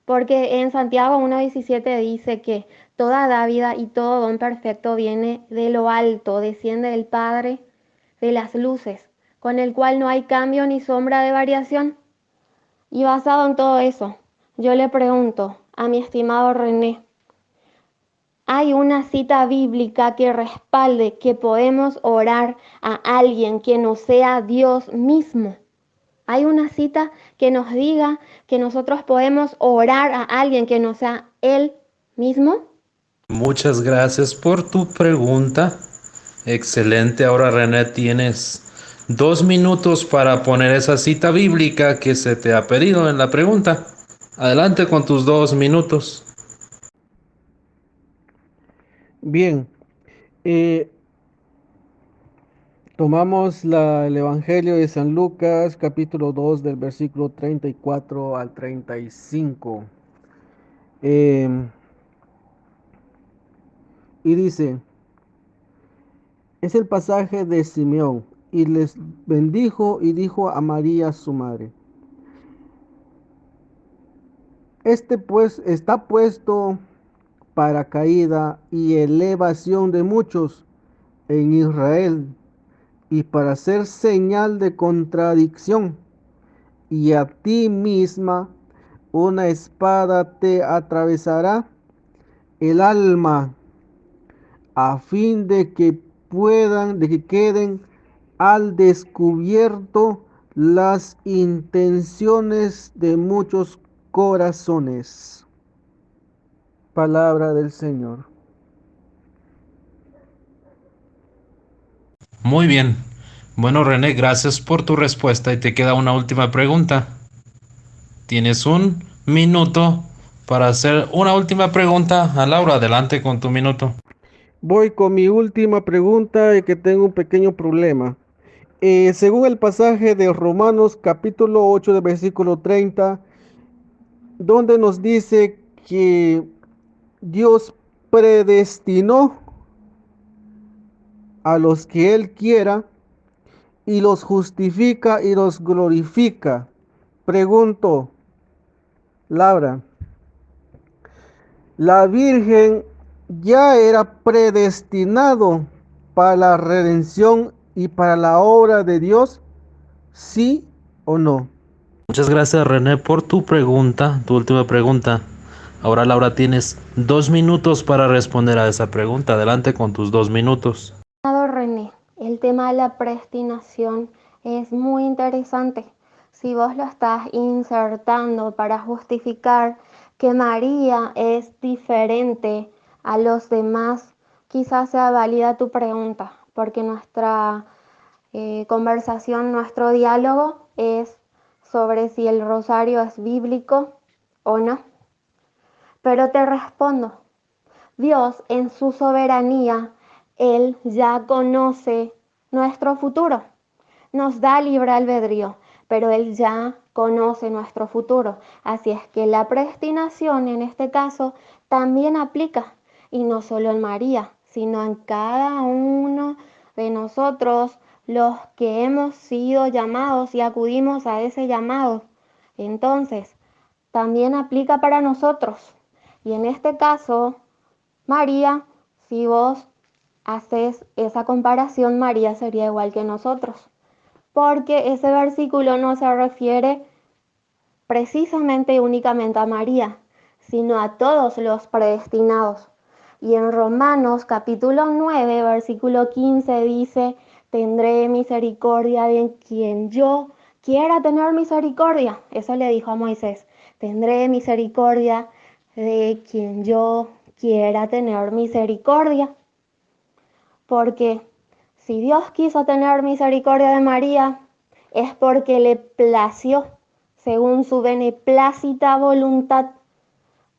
Porque en Santiago 1:17 dice que toda dádiva y todo don perfecto viene de lo alto, desciende del Padre de las luces, con el cual no hay cambio ni sombra de variación. Y basado en todo eso, yo le pregunto a mi estimado René, ¿hay una cita bíblica que respalde que podemos orar a alguien que no sea Dios mismo? ¿Hay una cita que nos diga que nosotros podemos orar a alguien que no sea Él mismo? Muchas gracias por tu pregunta. Excelente. Ahora, René, tienes 2 minutos para poner esa cita bíblica que se te ha pedido en la pregunta. Adelante con tus 2 minutos. Bien, eh, tomamos el Evangelio de San Lucas, capítulo 2, del versículo 34 al 35. Eh, y dice, es el pasaje de Simeón, y les bendijo y dijo a María su madre, este pues está puesto para caída y elevación de muchos en Israel, y para ser señal de contradicción, y a ti misma una espada te atravesará el alma, a fin de que queden al descubierto las intenciones de muchos corazones. Palabra del Señor. Muy bien. Bueno, René, gracias por tu respuesta y te queda una última pregunta. Tienes un minuto para hacer una última pregunta a Laura. Adelante con tu minuto. Voy con mi última pregunta y que tengo un pequeño problema. Según el pasaje de Romanos capítulo 8 de versículo 30, donde nos dice que Dios predestinó a los que Él quiera y los justifica y los glorifica. Pregunto, Laura, ¿la Virgen ya era predestinado para la redención y para la obra de Dios? ¿Sí o no? Muchas gracias, René, por tu pregunta, tu última pregunta. Ahora, Laura, tienes 2 minutos para responder a esa pregunta. Adelante con tus 2 minutos. Amado René, el tema de la predestinación es muy interesante. Si vos lo estás insertando para justificar que María es diferente a los demás, quizás sea válida tu pregunta, porque nuestra conversación, nuestro diálogo es sobre si el rosario es bíblico o no. Pero te respondo, Dios en su soberanía, Él ya conoce nuestro futuro. Nos da libre albedrío, pero Él ya conoce nuestro futuro. Así es que la predestinación en este caso también aplica, y no solo en María, sino en cada uno de nosotros, los que hemos sido llamados y acudimos a ese llamado. Entonces, también aplica para nosotros. Y en este caso, María, si vos haces esa comparación, María sería igual que nosotros, porque ese versículo no se refiere precisamente y únicamente a María, sino a todos los predestinados. Y en Romanos capítulo 9, versículo 15 dice, tendré misericordia de quien yo quiera tener misericordia. Eso le dijo a Moisés, tendré misericordia de quien yo quiera tener misericordia. Porque si Dios quiso tener misericordia de María, es porque le plació, según su beneplácita voluntad.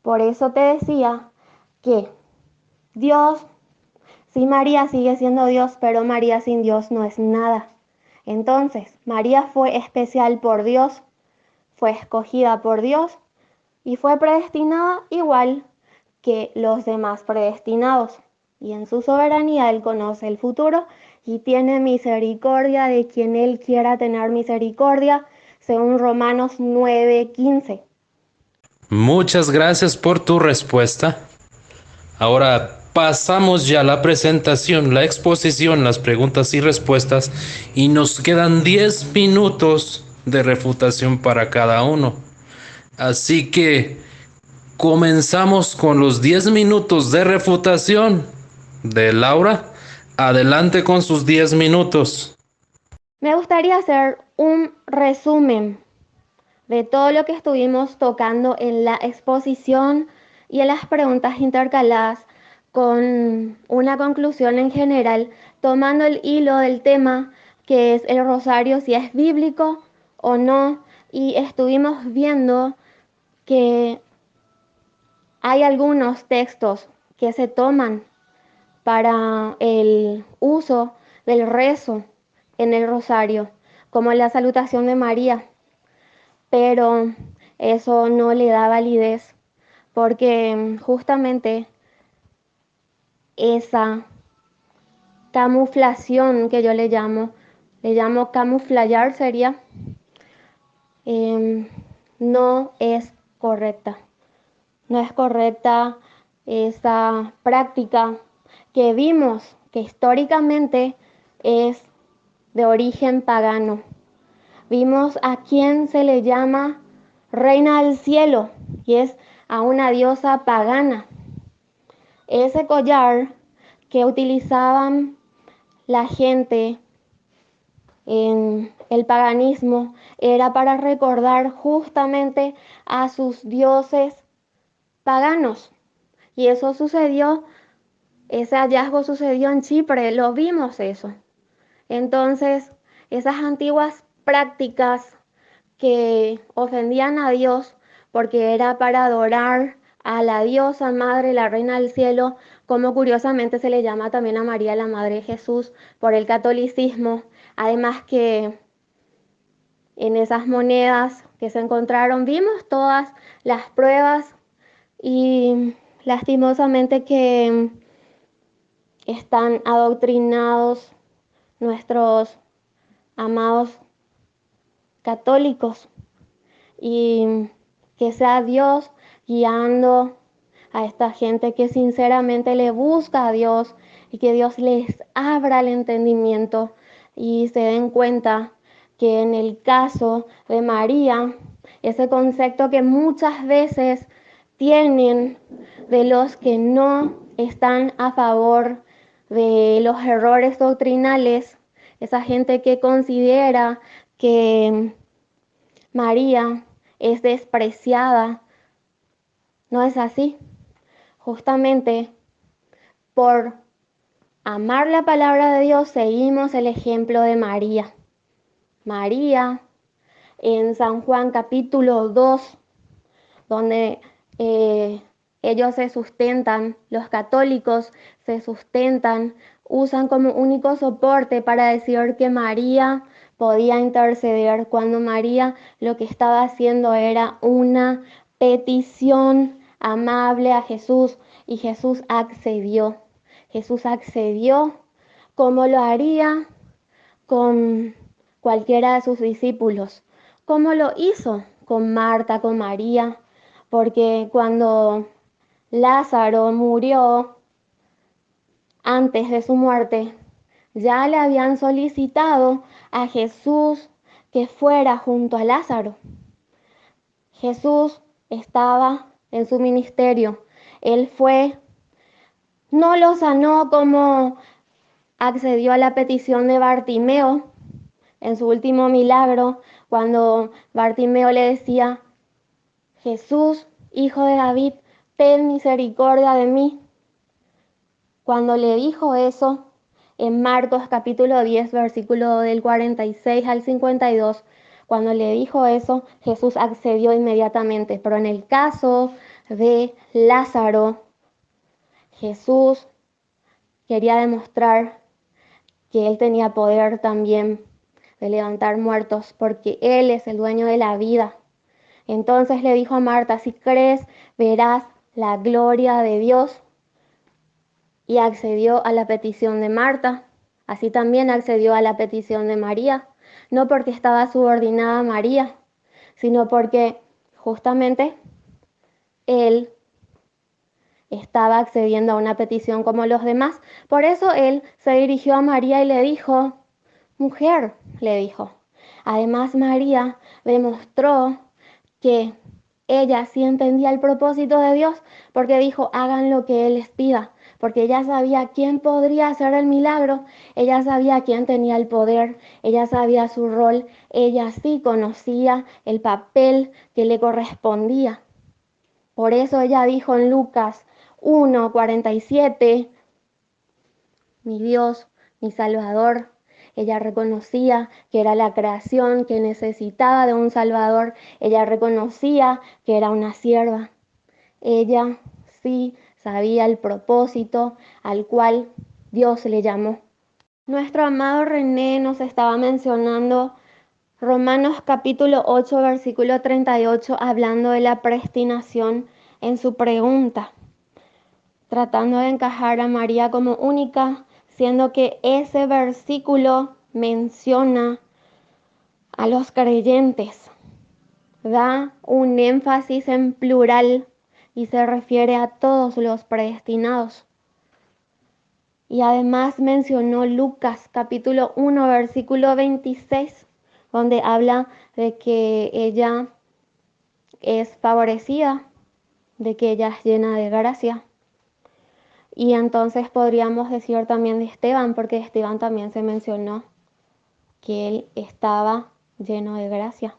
Por eso te decía que Dios, sí, María sigue siendo Dios, pero María sin Dios no es nada. Entonces, María fue especial por Dios, fue escogida por Dios y fue predestinada igual que los demás predestinados. Y en su soberanía Él conoce el futuro y tiene misericordia de quien Él quiera tener misericordia, según Romanos 9:15. Muchas gracias por tu respuesta. Ahora pasamos ya a la presentación, la exposición, las preguntas y respuestas y nos quedan 10 minutos de refutación para cada uno. Así que comenzamos con los 10 minutos de refutación de Laura. Adelante con sus 10 minutos. Me gustaría hacer un resumen de todo lo que estuvimos tocando en la exposición y en las preguntas intercaladas con una conclusión en general, tomando el hilo del tema que es el rosario, si es bíblico o no, y estuvimos viendo que hay algunos textos que se toman para el uso del rezo en el rosario, como la salutación de María, pero eso no le da validez porque justamente esa camuflación que yo le llamo camuflayar sería, no es correcta. No es correcta esa práctica que vimos que históricamente es de origen pagano. Vimos a quien se le llama Reina del Cielo, y es a una diosa pagana. Ese collar que utilizaban la gente en el paganismo era para recordar justamente a sus dioses paganos. Y eso sucedió, ese hallazgo sucedió en Chipre, lo vimos eso. Entonces, esas antiguas prácticas que ofendían a Dios porque era para adorar a la diosa madre, la reina del cielo, como curiosamente se le llama también a María, la madre de Jesús, por el catolicismo. Además que en esas monedas que se encontraron vimos todas las pruebas y lastimosamente que están adoctrinados nuestros amados católicos, y que sea Dios guiando a esta gente que sinceramente le busca a Dios, y que Dios les abra el entendimiento y se den cuenta que en el caso de María, ese concepto que muchas veces tienen de los que no están a favor de los errores doctrinales, esa gente que considera que María es despreciada, no es así. Justamente por amar la palabra de Dios seguimos el ejemplo de María. María, en San Juan capítulo 2, donde ellos se sustentan, los católicos se sustentan, usan como único soporte para decir que María podía interceder, cuando María lo que estaba haciendo era una petición amable a Jesús, y Jesús accedió. Jesús accedió como lo haría con cualquiera de sus discípulos, como lo hizo con Marta, con María, porque cuando Lázaro murió, antes de su muerte, ya le habían solicitado a Jesús que fuera junto a Lázaro. Jesús estaba en su ministerio. Él fue, no lo sanó como accedió a la petición de Bartimeo en su último milagro, cuando Bartimeo le decía: Jesús, hijo de David, ten misericordia de mí. Cuando le dijo eso, en Marcos capítulo 10, versículo del 46 al 52, cuando le dijo eso, Jesús accedió inmediatamente. Pero en el caso de Lázaro, Jesús quería demostrar que él tenía poder también de levantar muertos, porque él es el dueño de la vida. Entonces le dijo a Marta: si crees, verás la gloria de Dios. Y accedió a la petición de Marta. Así también accedió a la petición de María, no porque estaba subordinada a María, sino porque justamente él estaba accediendo a una petición como los demás. Por eso él se dirigió a María y le dijo: mujer, le dijo. Además, María demostró que ella sí entendía el propósito de Dios, porque dijo: hagan lo que Él les pida, porque ella sabía quién podría hacer el milagro, ella sabía quién tenía el poder, ella sabía su rol, ella sí conocía el papel que le correspondía. Por eso ella dijo en Lucas 1:47, mi Dios, mi Salvador. Ella reconocía que era la creación, que necesitaba de un Salvador. Ella reconocía que era una sierva. Ella sí sabía el propósito al cual Dios le llamó. Nuestro amado René nos estaba mencionando Romanos capítulo 8, versículo 38, hablando de la predestinación en su pregunta, tratando de encajar a María como única, siendo que ese versículo menciona a los creyentes, da un énfasis en plural y se refiere a todos los predestinados. Y además mencionó Lucas capítulo 1, versículo 26, donde habla de que ella es favorecida, de que ella es llena de gracia. Y entonces podríamos decir también de Esteban, porque de Esteban también se mencionó que él estaba lleno de gracia.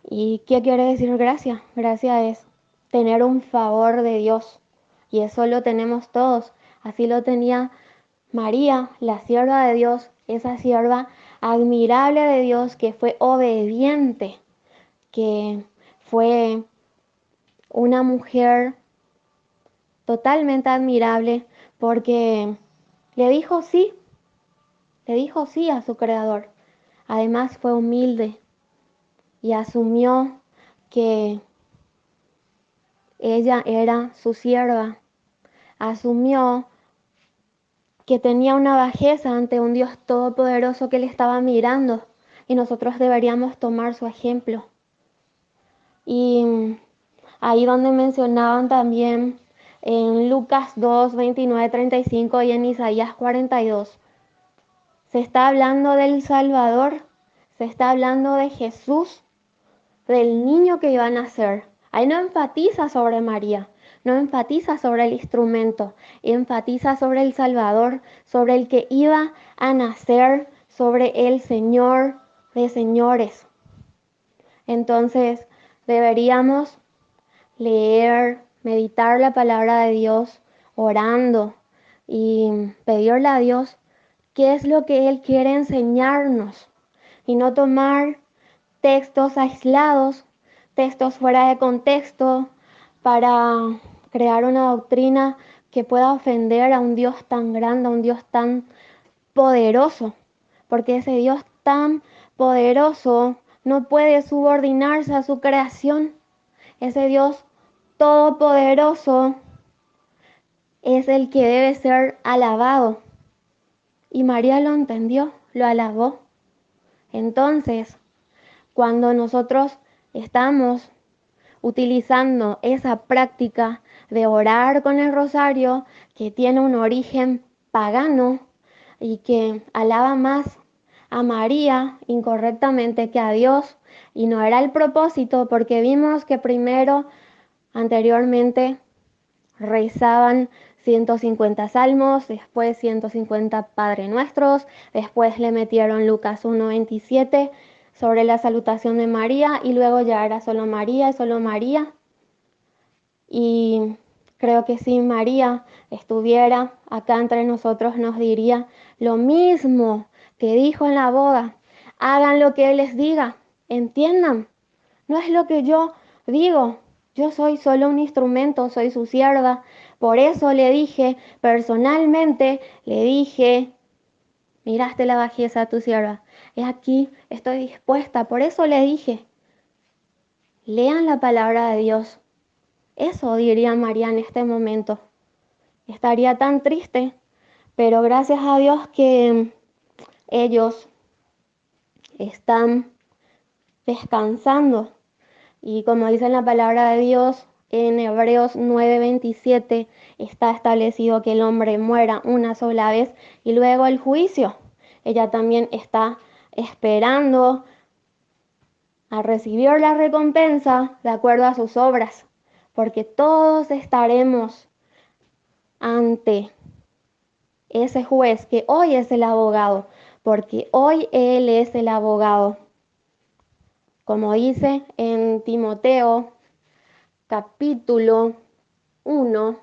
¿Y qué quiere decir gracia? Gracia es tener un favor de Dios. Y eso lo tenemos todos. Así lo tenía María, la sierva de Dios, esa sierva admirable de Dios que fue obediente, que fue una mujer totalmente admirable porque le dijo sí a su creador. Además fue humilde y asumió que ella era su sierva. Asumió que tenía una bajeza ante un Dios todopoderoso que le estaba mirando y nosotros deberíamos tomar su ejemplo. Y ahí donde mencionaban también en Lucas 2, 29, 35 y en Isaías 42, se está hablando del Salvador, se está hablando de Jesús, del niño que iba a nacer. Ahí no enfatiza sobre María, no enfatiza sobre el instrumento, enfatiza sobre el Salvador, sobre el que iba a nacer, sobre el Señor de señores. Entonces deberíamos leer, meditar la palabra de Dios, orando y pedirle a Dios qué es lo que Él quiere enseñarnos y no tomar textos aislados, textos fuera de contexto para crear una doctrina que pueda ofender a un Dios tan grande, a un Dios tan poderoso, porque ese Dios tan poderoso no puede subordinarse a su creación. Ese Dios todopoderoso es el que debe ser alabado. Y María lo entendió, lo alabó. Entonces, cuando nosotros estamos utilizando esa práctica de orar con el rosario, que tiene un origen pagano y que alaba más a María incorrectamente que a Dios, y no era el propósito, porque vimos que primero, anteriormente, rezaban 150 salmos, después 150 Padre Nuestros, después le metieron Lucas 1:27 sobre la salutación de María y luego ya era solo María y solo María. Y creo que si María estuviera acá entre nosotros nos diría lo mismo que dijo en la boda: hagan lo que Él les diga, entiendan, no es lo que yo digo. Yo soy solo un instrumento, soy su sierva. Por eso le dije, personalmente, le dije, miraste la bajeza a tu sierva. Es aquí, estoy dispuesta. Por eso le dije, lean la palabra de Dios. Eso diría María en este momento. Estaría tan triste, pero gracias a Dios que ellos están descansando. Y como dice en la palabra de Dios, en Hebreos 9:27, está establecido que el hombre muera una sola vez y luego el juicio. Ella también está esperando a recibir la recompensa de acuerdo a sus obras, porque todos estaremos ante ese juez que hoy es el abogado, porque hoy Él es el abogado. Como dice en Timoteo capítulo 1,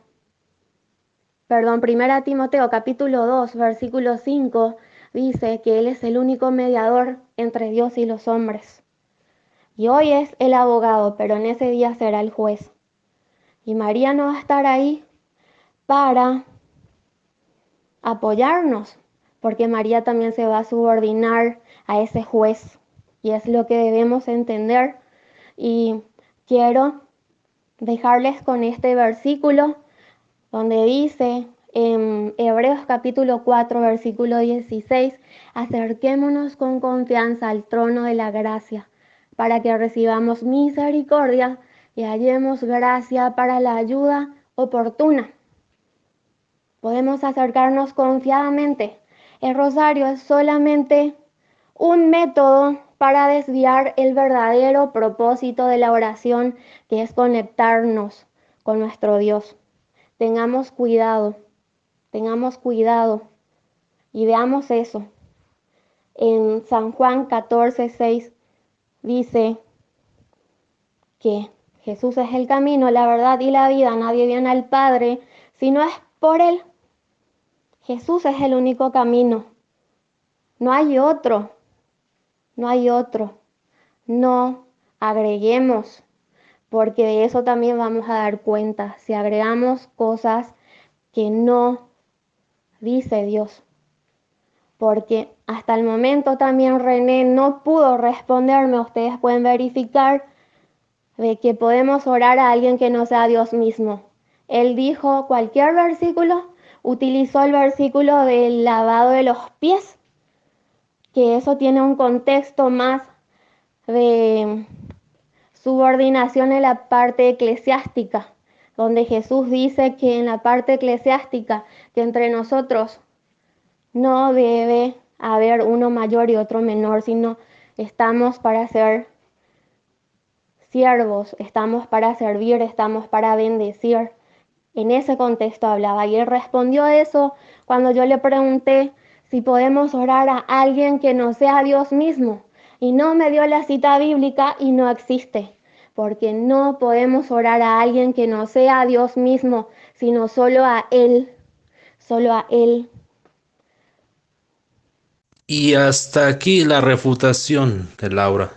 primera Timoteo capítulo 2, versículo 5, dice que Él es el único mediador entre Dios y los hombres. Y hoy es el abogado, pero en ese día será el juez. Y María no va a estar ahí para apoyarnos, porque María también se va a subordinar a ese juez. Y es lo que debemos entender. Y quiero dejarles con este versículo donde dice en Hebreos capítulo 4, versículo 16, acerquémonos con confianza al trono de la gracia para que recibamos misericordia y hallemos gracia para la ayuda oportuna. Podemos acercarnos confiadamente. El rosario es solamente un método para desviar el verdadero propósito de la oración, que es conectarnos con nuestro Dios. Tengamos cuidado y veamos eso. En San Juan 14:6 dice que Jesús es el camino, la verdad y la vida. Nadie viene al Padre si no es por Él. Jesús es el único camino. No hay otro. No agreguemos, porque de eso también vamos a dar cuenta. Si agregamos cosas que no dice Dios. Porque hasta el momento también René no pudo responderme. Ustedes pueden verificar de que podemos orar a alguien que no sea Dios mismo. Él dijo cualquier versículo, utilizó el versículo del lavado de los pies, que eso tiene un contexto más de subordinación en la parte eclesiástica, donde Jesús dice que en la parte eclesiástica, que entre nosotros no debe haber uno mayor y otro menor, sino estamos para ser siervos, estamos para servir, estamos para bendecir. En ese contexto hablaba y él respondió eso cuando yo le pregunté si podemos orar a alguien que no sea Dios mismo, y no me dio la cita bíblica y no existe, porque no podemos orar a alguien que no sea Dios mismo, sino solo a Él, solo a Él. Y hasta aquí la refutación de Laura.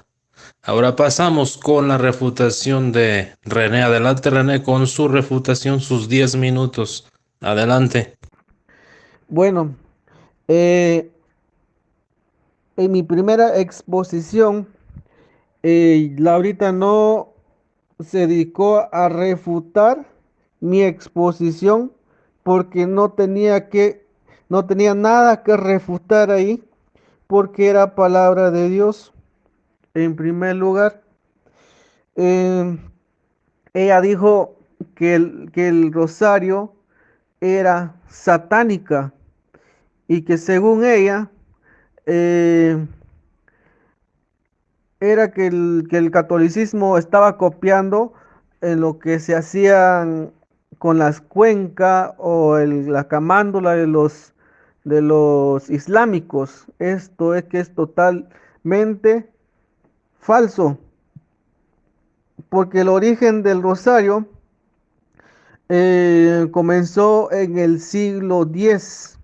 Ahora pasamos con la refutación de René. Adelante, René, con su refutación, sus 10 minutos. Adelante. Bueno, en mi primera exposición, Laurita no se dedicó a refutar mi exposición porque no tenía nada que refutar ahí, porque era palabra de Dios. En primer lugar, eh, ella dijo que el rosario era satánica y que según ella eh, era que el catolicismo estaba copiando en lo que se hacían con las cuencas o la camándula de los islámicos. Esto es que es totalmente falso, porque el origen del rosario comenzó en el siglo X,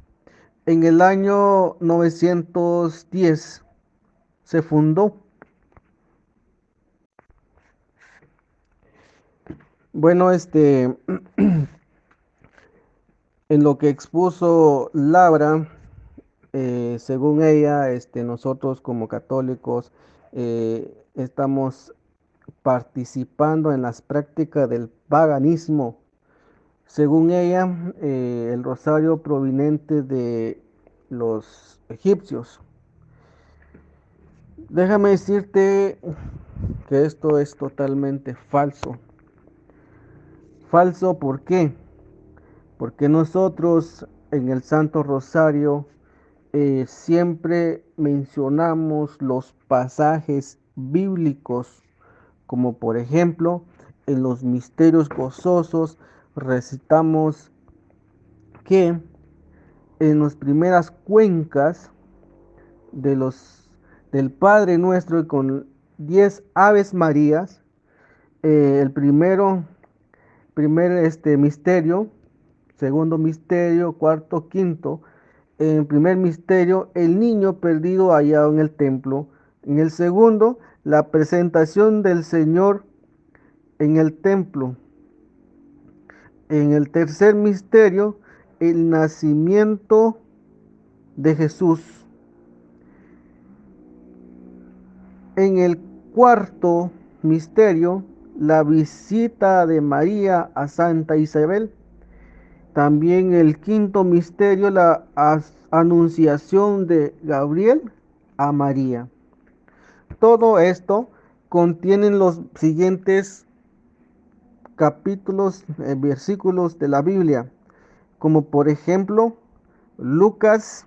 en el año 910 se fundó. Bueno, en lo que expuso Laura, según ella, nosotros como católicos estamos participando en las prácticas del paganismo. Según ella, el rosario proveniente de los egipcios. Déjame decirte que esto es totalmente falso. Falso, ¿por qué? Porque nosotros en el Santo Rosario siempre mencionamos los pasajes bíblicos, como por ejemplo en los misterios gozosos recitamos que en las primeras cuencas del Padre Nuestro y con 10 Aves Marías, el primer misterio, segundo misterio, cuarto, quinto. En primer misterio, el niño perdido hallado en el templo. En el segundo, la presentación del Señor en el templo. En el tercer misterio, el nacimiento de Jesús. En el cuarto misterio, la visita de María a Santa Isabel. También el quinto misterio, la anunciación de Gabriel a María. Todo esto contienen los siguientes capítulos, versículos de la Biblia, como por ejemplo Lucas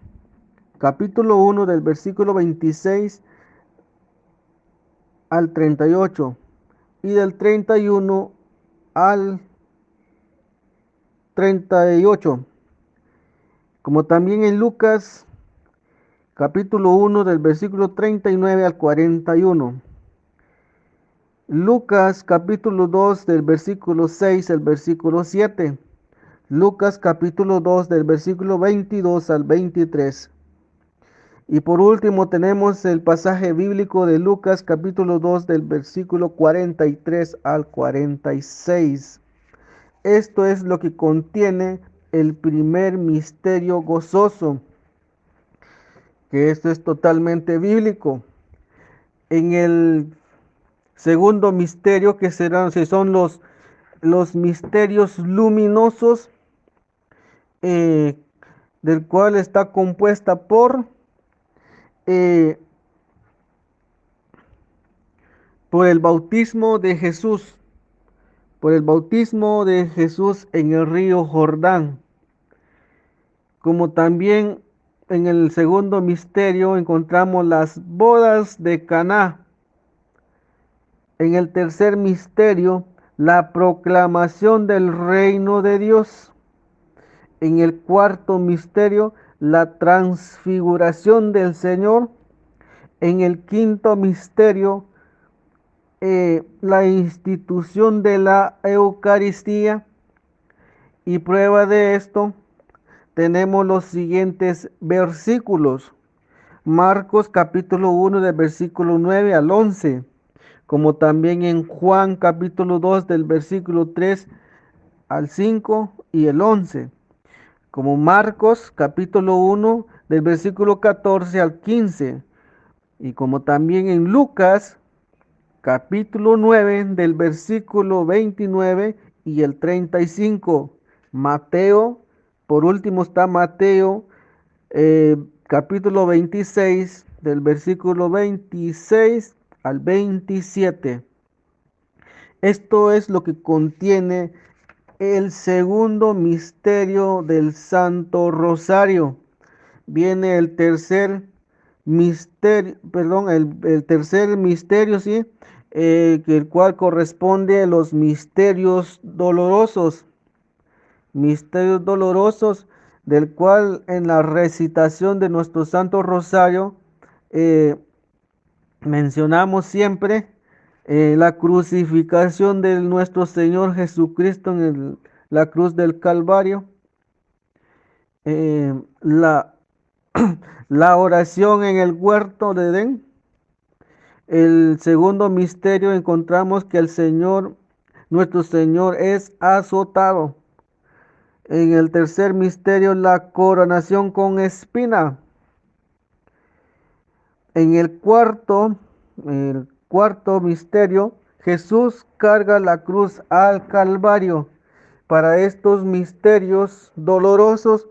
capítulo 1 del versículo 26 al 38 y del 31 al 38, como también en Lucas capítulo 1 del versículo 39 al 41. Lucas capítulo 2 del versículo 6 al versículo 7. Lucas capítulo 2 del versículo 22 al 23. Y por último tenemos el pasaje bíblico de Lucas capítulo 2 del versículo 43 al 46. Esto es lo que contiene el primer misterio gozoso, que esto es totalmente bíblico. En el segundo misterio, que son los misterios luminosos, del cual está compuesta eh, por el bautismo de Jesús, por el bautismo de Jesús en el río Jordán, como también en el segundo misterio encontramos las bodas de Caná. En el tercer misterio, la proclamación del reino de Dios. En el cuarto misterio, la transfiguración del Señor. En el quinto misterio, la institución de la Eucaristía. Y prueba de esto, tenemos los siguientes versículos. Marcos capítulo 1 del versículo 9 al 11. Como también en Juan capítulo 2 del versículo 3 al 5 y el 11. Como Marcos capítulo 1 del versículo 14 al 15. Y como también en Lucas capítulo 9 del versículo 29 y el 35. Mateo, por último está Mateo capítulo 26 del versículo 26 al 27. Esto es lo que contiene el segundo misterio del Santo Rosario. Viene el tercer misterio, el tercer misterio, sí, el cual corresponde a los misterios dolorosos. Misterios dolorosos, del cual en la recitación de nuestro Santo Rosario mencionamos siempre la crucificación de nuestro Señor Jesucristo en la cruz del Calvario, la, la oración en el huerto de Edén. El segundo misterio encontramos que el Señor, nuestro Señor, es azotado. En el tercer misterio, la coronación con espina. En el cuarto misterio, Jesús carga la cruz al Calvario. Para estos misterios dolorosos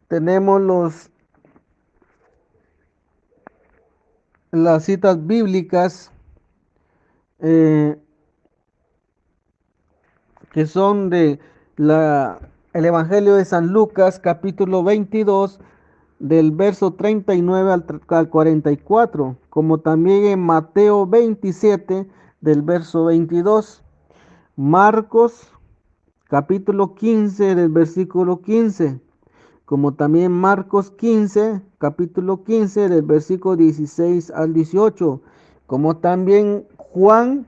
tenemos las citas bíblicas que son de el Evangelio de San Lucas, capítulo 22, del verso 39 al 44, como también en Mateo 27, del verso 22. Marcos, capítulo 15, del versículo 15, como también Marcos 15, capítulo 15, del versículo 16 al 18, como también Juan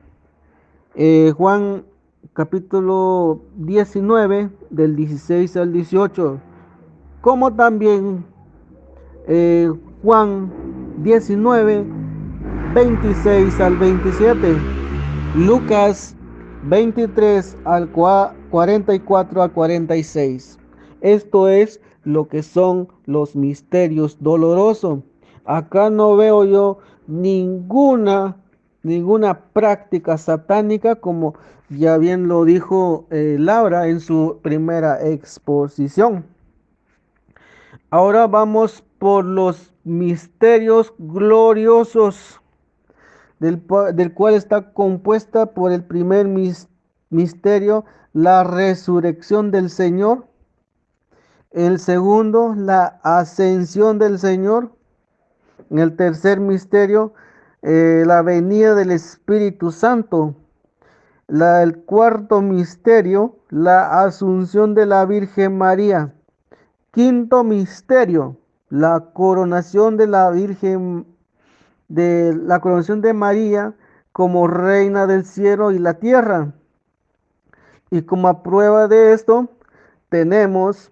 capítulo 19, del 16 al 18, como también Juan 19, 26 al 27, Lucas 23 al 44 al 46. Esto es lo que son los misterios dolorosos. Acá no veo yo ninguna práctica satánica, como ya bien lo dijo Laura en su primera exposición. Ahora vamos por los misterios gloriosos, del cual está compuesta por el primer misterio, la resurrección del Señor. El segundo, la ascensión del Señor. En el tercer misterio, la venida del Espíritu Santo. El cuarto misterio, la asunción de la Virgen María. Quinto misterio, la coronación de la Virgen, de la coronación de María como reina del cielo y la tierra. Y como prueba de esto, tenemos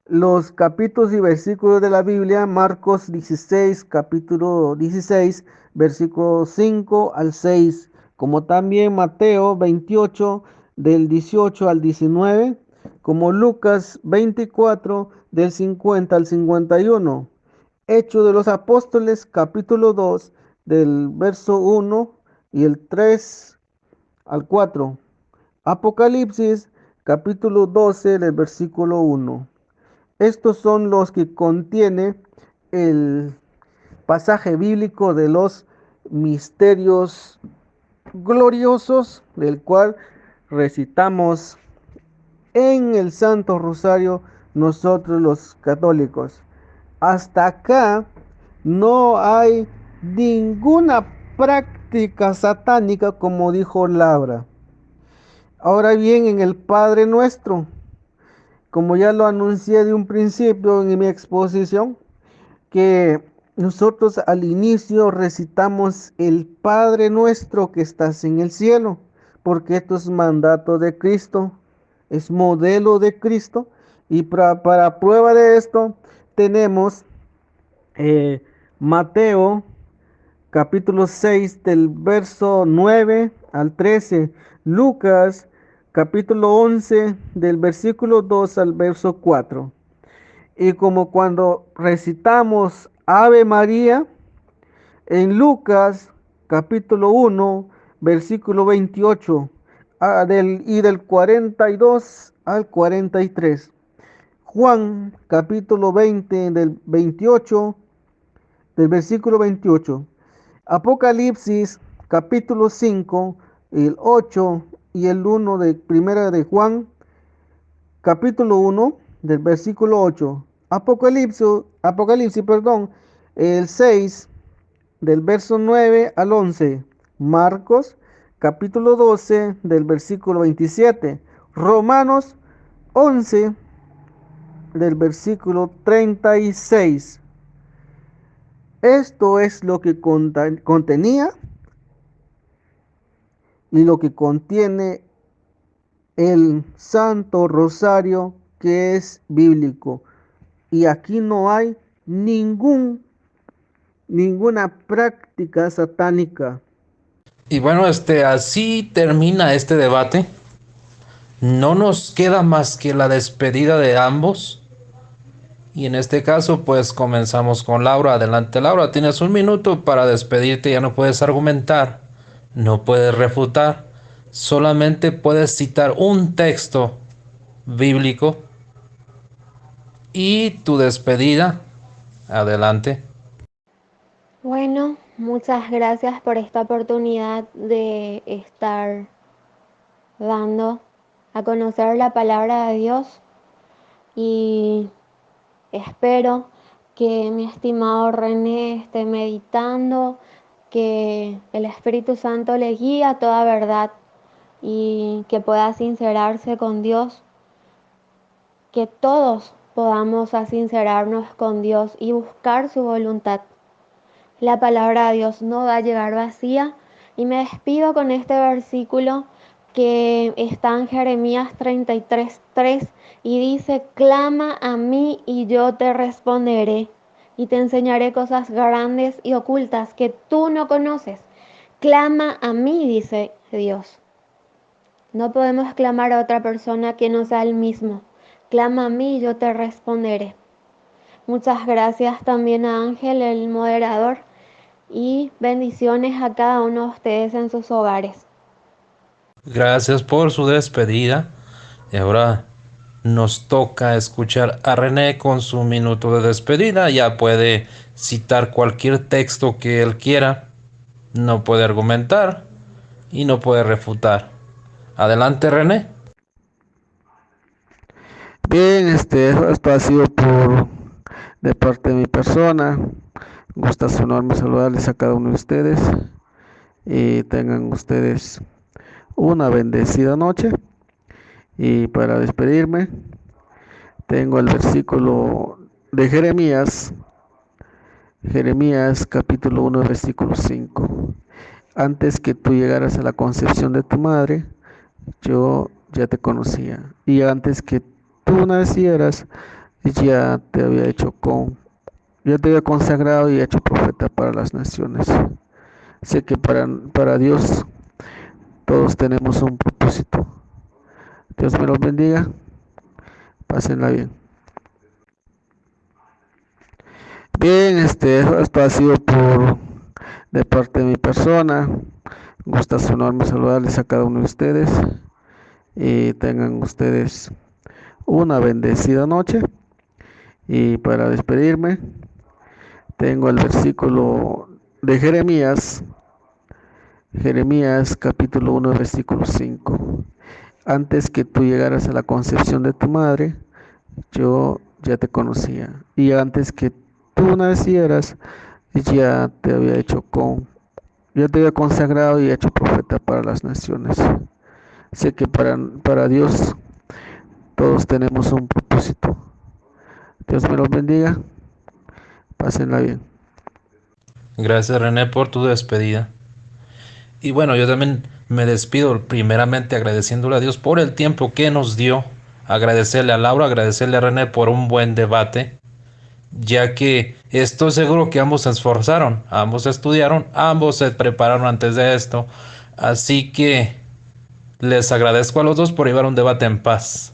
los capítulos y versículos de la Biblia. Marcos 16, capítulo 16, versículo 5 al 6, como también Mateo 28, del 18 al 19, como Lucas 24, del 50 al 51, Hechos de los Apóstoles, capítulo 2, del verso 1 y el 3 al 4, Apocalipsis, capítulo 12, del versículo 1. Estos son los que contiene el pasaje bíblico de los misterios gloriosos, del cual recitamos en el Santo Rosario nosotros los católicos. Hasta acá no hay ninguna práctica satánica, como dijo Laura. Ahora bien, en el Padre Nuestro, como ya lo anuncié de un principio en mi exposición, que nosotros al inicio recitamos el Padre Nuestro que estás en el cielo, porque esto es mandato de Cristo, es modelo de Cristo, y para prueba de esto tenemos Mateo capítulo 6 del verso 9 al 13, Lucas capítulo 11 del versículo 2 al verso 4. Y como cuando recitamos Ave María en Lucas capítulo 1 versículo 28 y del 42 al 43. Juan capítulo 20 del 28, del versículo 28. Apocalipsis capítulo 5, el 8 y el 1 de primera de Juan, capítulo 1 del versículo 8. Apocalipsis, el 6 del verso 9 al 11. Marcos capítulo 12 del versículo 27. Romanos 11 del versículo 36. Esto es lo que contenía y lo que contiene el Santo Rosario, que es bíblico. Y aquí no hay ninguna práctica satánica. Y bueno, así termina este debate. No nos queda más que la despedida de ambos. Y en este caso, pues comenzamos con Laura. Adelante, Laura, tienes un minuto para despedirte. Ya no puedes argumentar, no puedes refutar, solamente puedes citar un texto bíblico y tu despedida. Adelante. Bueno, muchas gracias por esta oportunidad de estar dando a conocer la palabra de Dios y espero que mi estimado René esté meditando, que el Espíritu Santo le guíe a toda verdad y que pueda sincerarse con Dios, que todos podamos sincerarnos con Dios y buscar su voluntad. La palabra de Dios no va a llegar vacía y me despido con este versículo que está en Jeremías 33:3 y dice: clama a mí y yo te responderé y te enseñaré cosas grandes y ocultas que tú no conoces. Clama a mí, dice Dios. No podemos clamar a otra persona que no sea el mismo. Clama a mí y yo te responderé. Muchas gracias también a Ángel, el moderador, y bendiciones a cada uno de ustedes en sus hogares. Gracias por su despedida. Y ahora nos toca escuchar a René con su minuto de despedida. Ya puede citar cualquier texto que él quiera. No puede argumentar y no puede refutar. Adelante, René. Bien, esto ha sido de parte de mi persona. Gusta enorme saludarles a cada uno de ustedes y tengan ustedes una bendecida noche. Y para despedirme, tengo el versículo de Jeremías capítulo 1, versículo 5. Antes que tú llegaras a la concepción de tu madre, yo ya te conocía. Y antes que tú nacieras, ya te había consagrado y hecho profeta para las naciones. Sé que para Dios todos tenemos un propósito. Dios me los bendiga. Pásenla bien. Bien, esto ha sido de parte de mi persona. Gusta enorme saludarles a cada uno de ustedes y tengan ustedes una bendecida noche. Y para despedirme, tengo el versículo de Jeremías capítulo 1, versículo 5. Antes que tú llegaras a la concepción de tu madre, yo ya te conocía. Y antes que tú nacieras, ya te había consagrado y hecho profeta para las naciones. Sé que para Dios todos tenemos un propósito. Dios me los bendiga. Pásenla bien. Gracias, René, por tu despedida. Y bueno, yo también me despido primeramente agradeciéndole a Dios por el tiempo que nos dio. Agradecerle a Laura, agradecerle a René por un buen debate, ya que estoy seguro que ambos se esforzaron, ambos estudiaron, ambos se prepararon antes de esto. Así que les agradezco a los dos por llevar un debate en paz.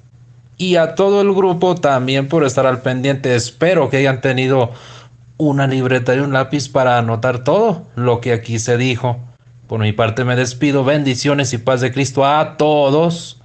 Y a todo el grupo también por estar al pendiente. Espero que hayan tenido una libreta y un lápiz para anotar todo lo que aquí se dijo. Por mi parte me despido. Bendiciones y paz de Cristo a todos.